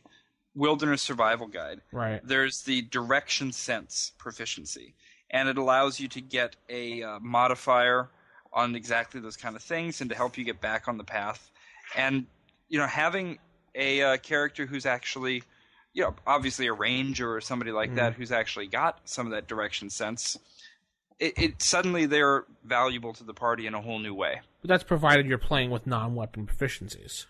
Wilderness Survival Guide, right, there's the Direction Sense proficiency, and it allows you to get a modifier on exactly those kind of things and to help you get back on the path. And, having a character who's actually, obviously a ranger or somebody like that who's actually got some of that direction sense, it suddenly they're valuable to the party in a whole new way. But that's provided you're playing with non-weapon proficiencies.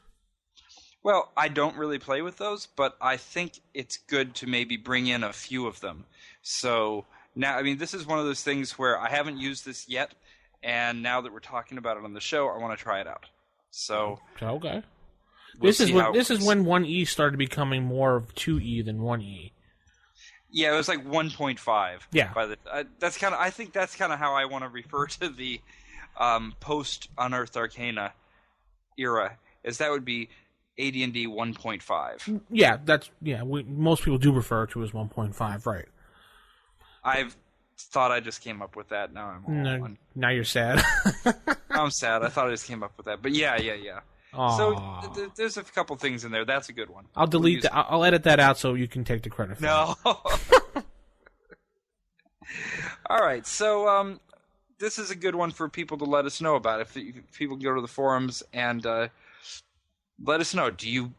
Well, I don't really play with those, but I think it's good to maybe bring in a few of them. So now, I mean, this is one of those things where I haven't used this yet, and now that we're talking about it on the show, I want to try it out. So okay. We'll this is when 1E started becoming more of 2E than 1E. Yeah, it was like 1.5. Yeah. I think that's kind of how I want to refer to the post Unearthed Arcana era, is that would be AD&D 1.5. Yeah, most people do refer to it as 1.5, right? I've thought I just came up with that. Now I'm all on. Now you're sad. I'm sad. I thought I just came up with that, but yeah. Aww. So there's a couple things in there. That's a good one. I'll delete. I'll edit that out so you can take the credit for it. No. All right. So this is a good one for people to let us know about. If people go to the forums and let us know. Do you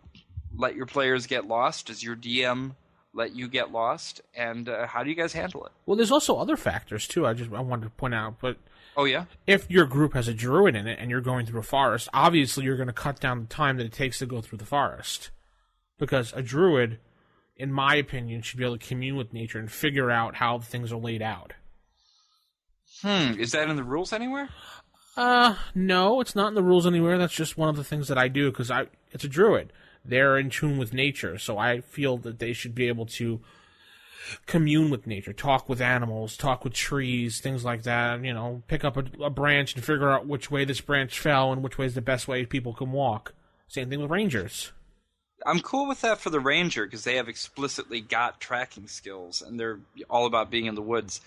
let your players get lost? Does your DM let you get lost? And how do you guys handle it? Well, there's also other factors too. I wanted to point out, but. Oh, yeah? If your group has a druid in it and you're going through a forest, obviously you're going to cut down the time that it takes to go through the forest. Because a druid, in my opinion, should be able to commune with nature and figure out how things are laid out. Is that in the rules anywhere? No, it's not in the rules anywhere. That's just one of the things that I do because it's a druid. They're in tune with nature, so I feel that they should be able to commune with nature, talk with animals, talk with trees, things like that. Pick up a branch and figure out which way this branch fell and which way is the best way people can walk. Same thing with rangers. I'm cool with that for the ranger because they have explicitly got tracking skills and they're all about being in the woods.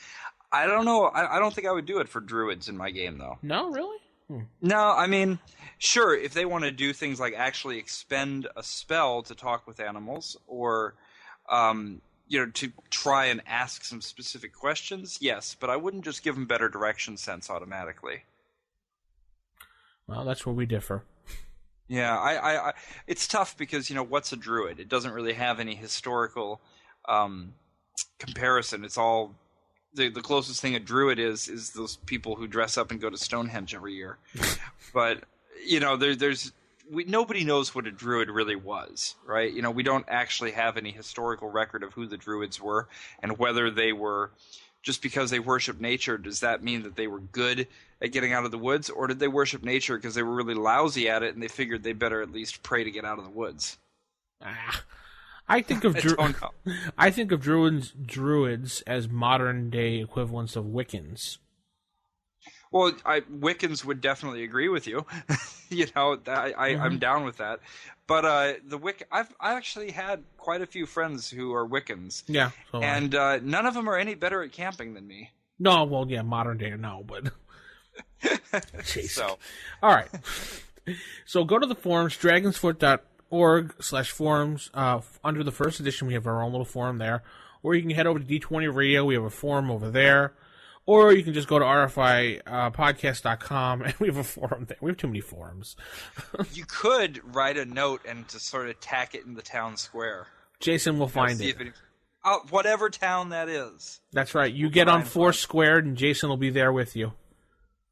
I don't know. I don't think I would do it for druids in my game, though. No, really? No, I mean, sure, if they want to do things like actually expend a spell to talk with animals or to try and ask some specific questions, yes, but I wouldn't just give them better direction sense automatically. Well, that's where we differ. Yeah, I it's tough because, what's a druid? It doesn't really have any historical comparison. It's all the closest thing a druid is those people who dress up and go to Stonehenge every year. But nobody knows what a druid really was, right? We don't actually have any historical record of who the druids were and whether they were, just because they worship nature, does that mean that they were good at getting out of the woods, or did they worship nature because they were really lousy at it and they figured they better at least pray to get out of the woods? I think of druids as modern day equivalents of Wiccans. Well, Wiccans would definitely agree with you. I'm down with that. But I've actually had quite a few friends who are Wiccans. Yeah, and none of them are any better at camping than me. No, well, yeah, modern day, no, but jeez. So, all right. So go to the forums, dragonsfoot.org/forums. Under the first edition, we have our own little forum there. Or you can head over to D20 Radio. We have a forum over there. Or you can just go to rfipodcast.com, and we have a forum there. We have too many forums. You could write a note and just sort of tack it in the town square. Jason will find it. Whatever town that is. That's right. You get on Foursquare, and Jason will be there with you.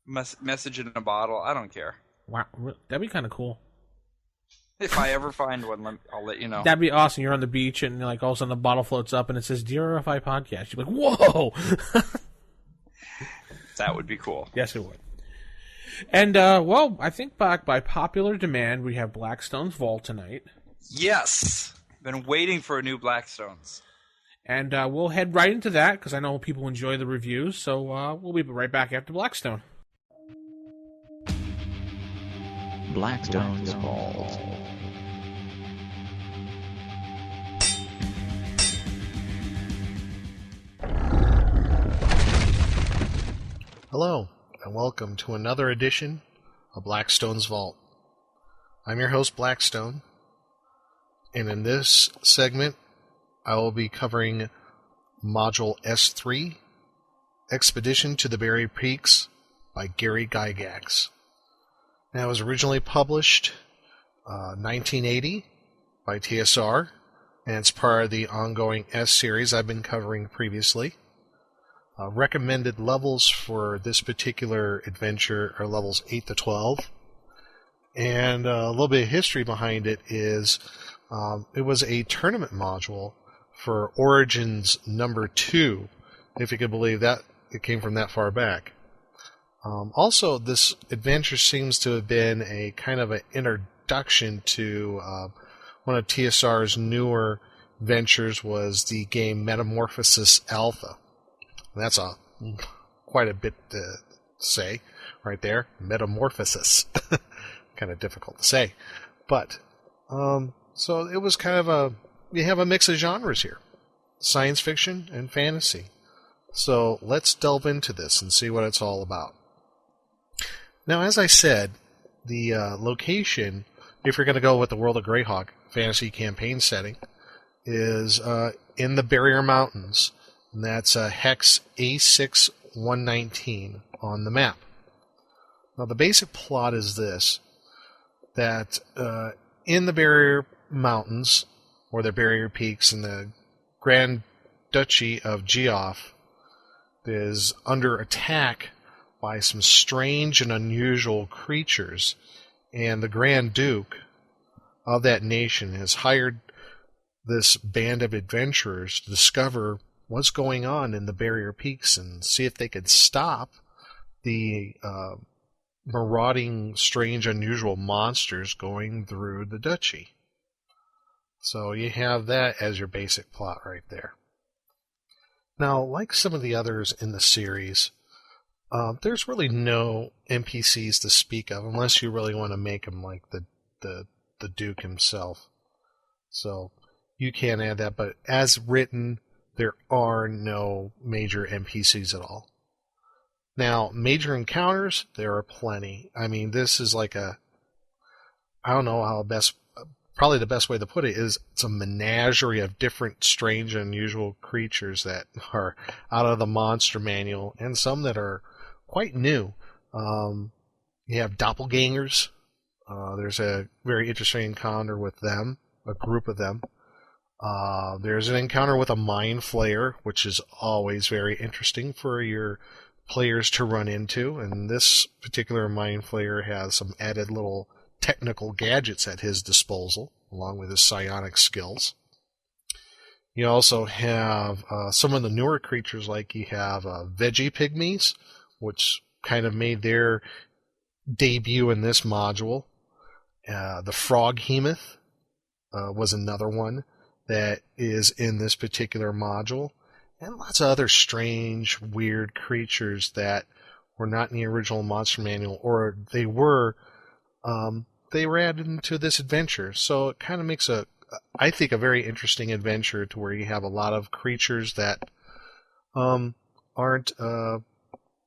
Message in a bottle. I don't care. Wow, that'd be kind of cool. If I ever find one, I'll let you know. That'd be awesome. You're on the beach, and all of a sudden the bottle floats up, and it says, Dear RFI Podcast. You're like, whoa! That would be cool. Yes, it would. And, I think by popular demand, we have Blackstone's Vault tonight. Yes! Been waiting for a new Blackstones. And we'll head right into that, because I know people enjoy the reviews, so we'll be right back after Blackstone. Blackstone's Vault. Hello, and welcome to another edition of Blackstone's Vault. I'm your host, Blackstone, and in this segment, I will be covering Module S3, Expedition to the Barrier Peaks by Gary Gygax. Now, it was originally published 1980 by TSR, and it's part of the ongoing S series I've been covering previously. Recommended levels for this particular adventure are levels 8 to 12. And a little bit of history behind it is it was a tournament module for Origins number 2, if you could believe that it came from that far back. Also, this adventure seems to have been a kind of an introduction to one of TSR's newer ventures was the game Metamorphosis Alpha. That's quite a bit to say right there. Metamorphosis. Kind of difficult to say. But, so it was kind of you have a mix of genres here. Science fiction and fantasy. So let's delve into this and see what it's all about. Now, as I said, the location, if you're going to go with the World of Greyhawk fantasy campaign setting, is in the Barrier Mountains. And that's hex A6119 on the map. Now, the basic plot is this, that in the Barrier Mountains, or the Barrier Peaks in the Grand Duchy of Geoff, is under attack by some strange and unusual creatures, and the Grand Duke of that nation has hired this band of adventurers to discover what's going on in the Barrier Peaks and see if they could stop the marauding, strange, unusual monsters going through the duchy. So you have that as your basic plot right there. Now, like some of the others in the series, there's really no NPCs to speak of unless you really want to make them like the Duke himself. So you can add that, but as written, there are no major NPCs at all. Now, major encounters, there are plenty. I mean, this is like I don't know how best probably the best way to put it is it's a menagerie of different strange and unusual creatures that are out of the monster manual, and some that are quite new. You have doppelgangers. There's a very interesting encounter with them, a group of them. There's an encounter with a mind flayer, which is always very interesting for your players to run into, and this particular mind flayer has some added little technical gadgets at his disposal, along with his psionic skills. You also have some of the newer creatures, like you have veggie pygmies, which kind of made their debut in this module. The frog hemoth was another one that is in this particular module, and lots of other strange, weird creatures that were not in the original Monster Manual, or they were added into this adventure. So it kind of makes I think, a very interesting adventure to where you have a lot of creatures that aren't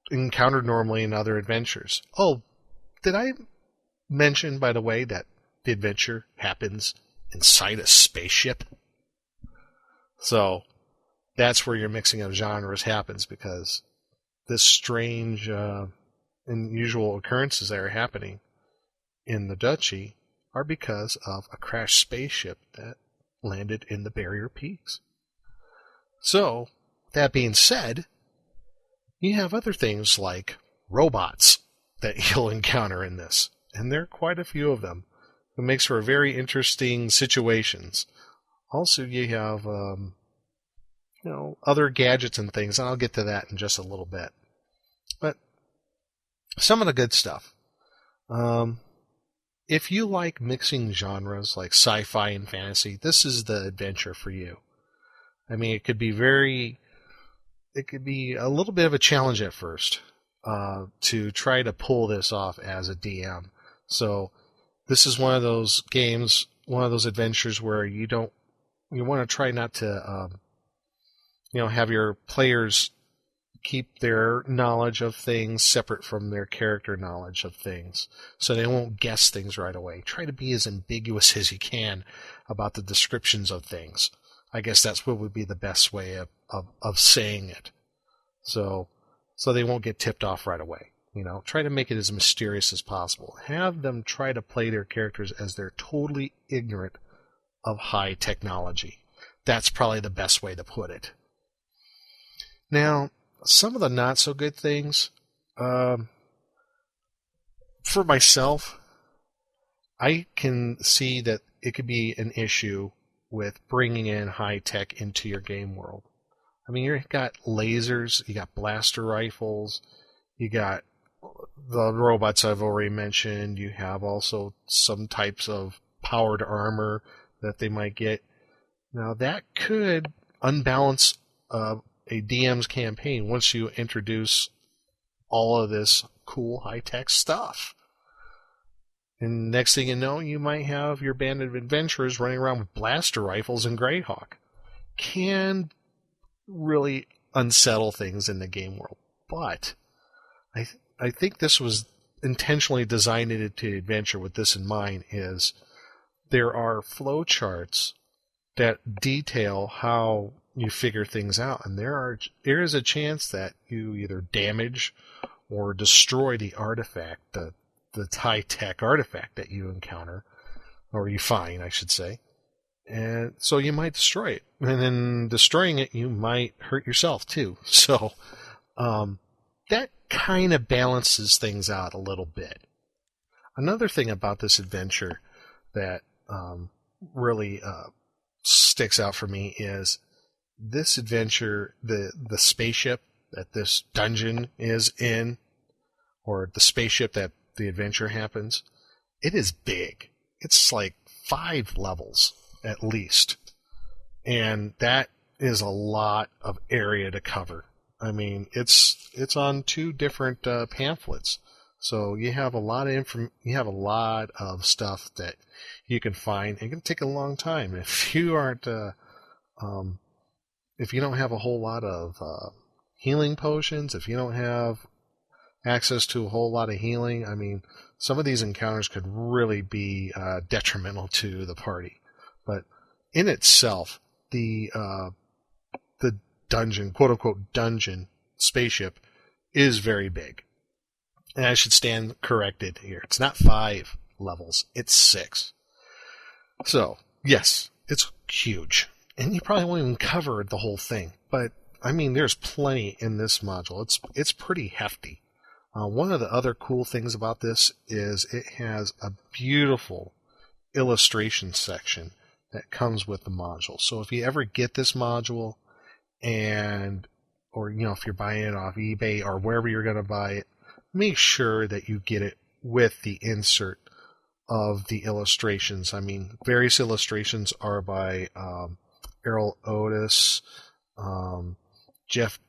encountered normally in other adventures. Oh, did I mention, by the way, that the adventure happens inside a spaceship? So that's where your mixing of genres happens, because this strange, unusual occurrences that are happening in the Duchy are because of a crashed spaceship that landed in the Barrier Peaks. So, that being said, you have other things like robots that you'll encounter in this, and there are quite a few of them. It makes for very interesting situations. Also, you have other gadgets and things, and I'll get to that in just a little bit. But some of the good stuff. If you like mixing genres like sci-fi and fantasy, this is the adventure for you. I mean, it could be a little bit of a challenge at first to try to pull this off as a DM. So this is one of those games, one of those adventures where you want to try not to have your players keep their knowledge of things separate from their character knowledge of things, so they won't guess things right away. Try to be as ambiguous as you can about the descriptions of things. I guess that's what would be the best way of saying it. So they won't get tipped off right away. Try to make it as mysterious as possible. Have them try to play their characters as they're totally ignorant of high technology. That's probably the best way to put it. Now, some of the not-so-good things, for myself, I can see that it could be an issue with bringing in high-tech into your game world. I mean, you've got lasers, you got blaster rifles, you got the robots I've already mentioned, you have also some types of powered armor that they might get. Now, that could unbalance a DM's campaign once you introduce all of this cool high-tech stuff. And next thing you know, you might have your band of adventurers running around with blaster rifles and Greyhawk. Can really unsettle things in the game world. But I think this was intentionally designed into the adventure with this in mind, is there are flowcharts that detail how you figure things out, and there is a chance that you either damage or destroy the artifact, the high-tech artifact that you encounter, or you find, I should say. And so you might destroy it, and in destroying it, you might hurt yourself too. So that kind of balances things out a little bit. Another thing about this adventure that really sticks out for me is this adventure, the spaceship that this dungeon is in, or the spaceship that the adventure happens, it is big. It's like 5 levels at least. And that is a lot of area to cover. I mean, it's on 2 different pamphlets. So you have a lot of stuff that you can find. It can take a long time. If you aren't if you don't have a whole lot of healing potions, if you don't have access to a whole lot of healing, I mean, some of these encounters could really be detrimental to the party. But in itself, the dungeon, quote-unquote dungeon spaceship, is very big. And I should stand corrected here. It's not 5 levels, it's 6. So, yes, it's huge. And you probably won't even cover the whole thing. But, I mean, there's plenty in this module. It's pretty hefty. One of the other cool things about this is it has a beautiful illustration section that comes with the module. So if you ever get this module, or if you're buying it off eBay or wherever you're going to buy it, make sure that you get it with the insert of the illustrations. I mean, various illustrations are by Errol Otis, Jeff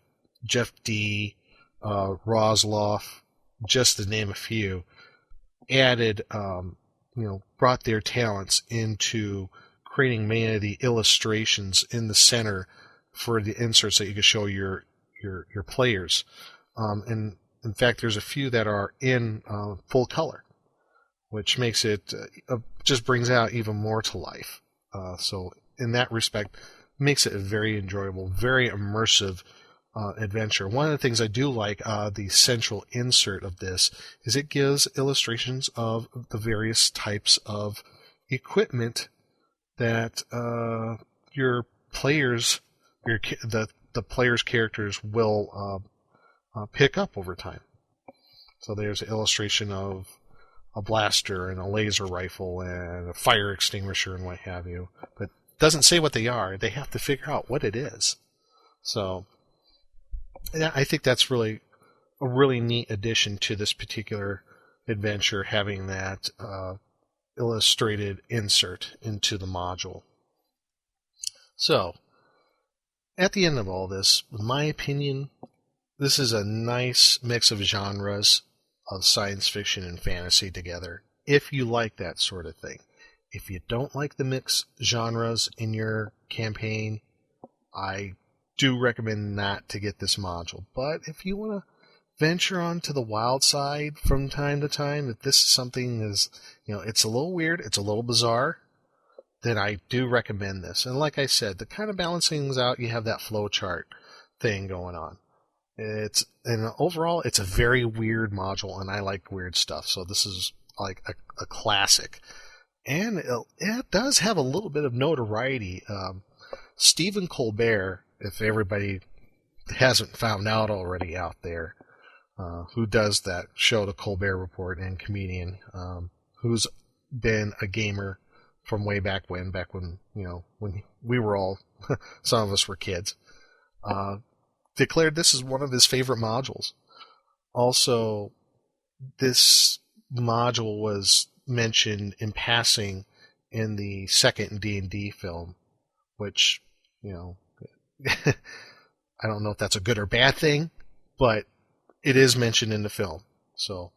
D., Rosloff, just to name a few, added, brought their talents into creating many of the illustrations in the center for the inserts that you can show your players. And in fact, there's a few that are in full color, which makes it just brings out even more to life. So in that respect, makes it a very enjoyable, very immersive adventure. One of the things I do like, the central insert of this, is it gives illustrations of the various types of equipment that your players, the players' characters will pick up over time. So there's an illustration of a blaster and a laser rifle and a fire extinguisher and what have you, but it doesn't say what they are. They have to figure out what it is. So I think that's really a really neat addition to this particular adventure, having that illustrated insert into the module. So, at the end of all this, in my opinion, this is a nice mix of genres of science fiction and fantasy together, if you like that sort of thing. If you don't like the mixed genres in your campaign, I do recommend not to get this module. But if you want to venture on to the wild side from time to time, if this is something is, it's a little weird, it's a little bizarre, then I do recommend this. And like I said, to kind of balance things out, you have that flow chart thing going on. And overall, it's a very weird module, and I like weird stuff. So this is like a classic. And it does have a little bit of notoriety. Stephen Colbert, if everybody hasn't found out already out there, who does that show, The Colbert Report, and comedian, who's been a gamer from way back when when we were all, some of us were kids, declared this is one of his favorite modules. Also, this module was mentioned in passing in the second D&D film, which, I don't know if that's a good or bad thing, but it is mentioned in the film. So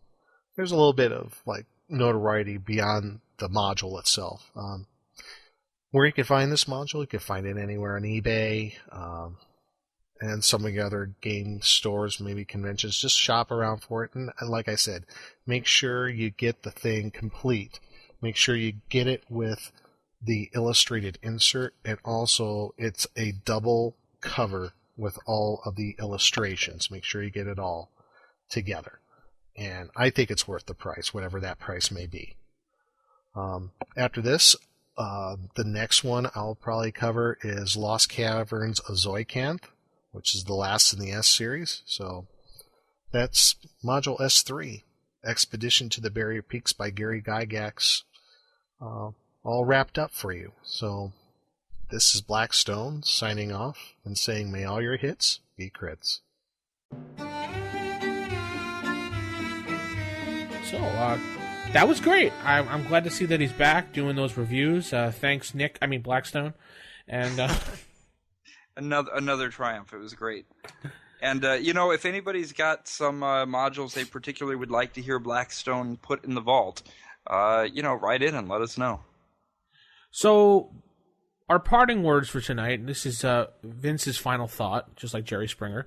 there's a little bit of notoriety beyond the module itself. Where you can find this module, you can find it anywhere on eBay, and some of the other game stores, maybe conventions. Just shop around for it. And like I said, make sure you get the thing complete. Make sure you get it with the illustrated insert, and also it's a double cover with all of the illustrations. Make sure you get it all together. And I think it's worth the price, whatever that price may be. After this, the next one I'll probably cover is Lost Caverns of Zoicanth, which is the last in the S series. So that's Module S3, Expedition to the Barrier Peaks by Gary Gygax, all wrapped up for you. So this is Blackstone signing off and saying, may all your hits be crits. So, that was great. I'm glad to see that he's back doing those reviews. Thanks, Blackstone. And another triumph. It was great. And, if anybody's got some modules they particularly would like to hear Blackstone put in the vault, write in and let us know. So, our parting words for tonight, and this is Vince's final thought, just like Jerry Springer.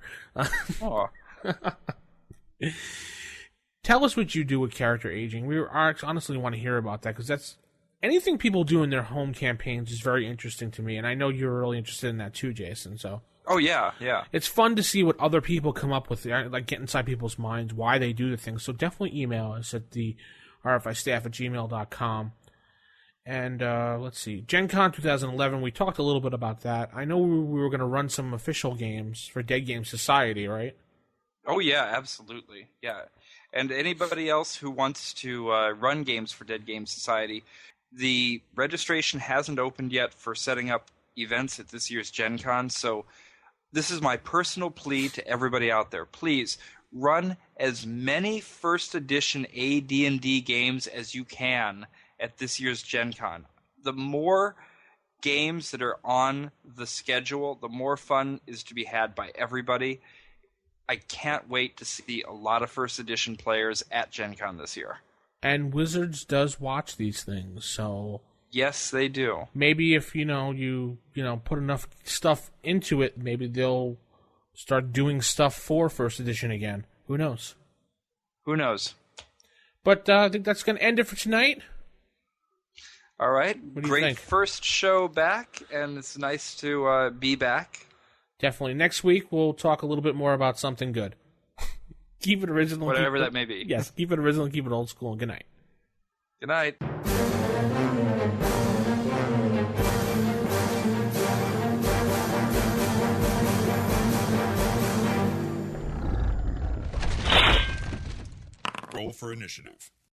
Tell us what you do with character aging. We honestly want to hear about that, because that's anything people do in their home campaigns is very interesting to me, and I know you're really interested in that too, Jason. So. Oh yeah. It's fun to see what other people come up with, like get inside people's minds, why they do the things. So definitely email us at the rfistaff@gmail.com. And let's see, Gen Con 2011, we talked a little bit about that. I know we were going to run some official games for Dead Game Society, right? Oh yeah, absolutely. Yeah. And anybody else who wants to run games for Dead Game Society, the registration hasn't opened yet for setting up events at this year's Gen Con, so this is my personal plea to everybody out there. Please run as many first edition AD&D games as you can at this year's Gen Con. The more games that are on the schedule, the more fun is to be had by everybody. I can't wait to see a lot of first edition players at Gen Con this year. And Wizards does watch these things, so yes, they do. Maybe if you put enough stuff into it, maybe they'll start doing stuff for first edition again. Who knows? Who knows? But I think that's going to end it for tonight. All right. What do you Great think? First show back, and it's nice to be back. Definitely. Next week, we'll talk a little bit more about something good. Keep it original. Whatever that may be. Yes, keep it original, keep it old school, and good night. Good night. Roll for initiative.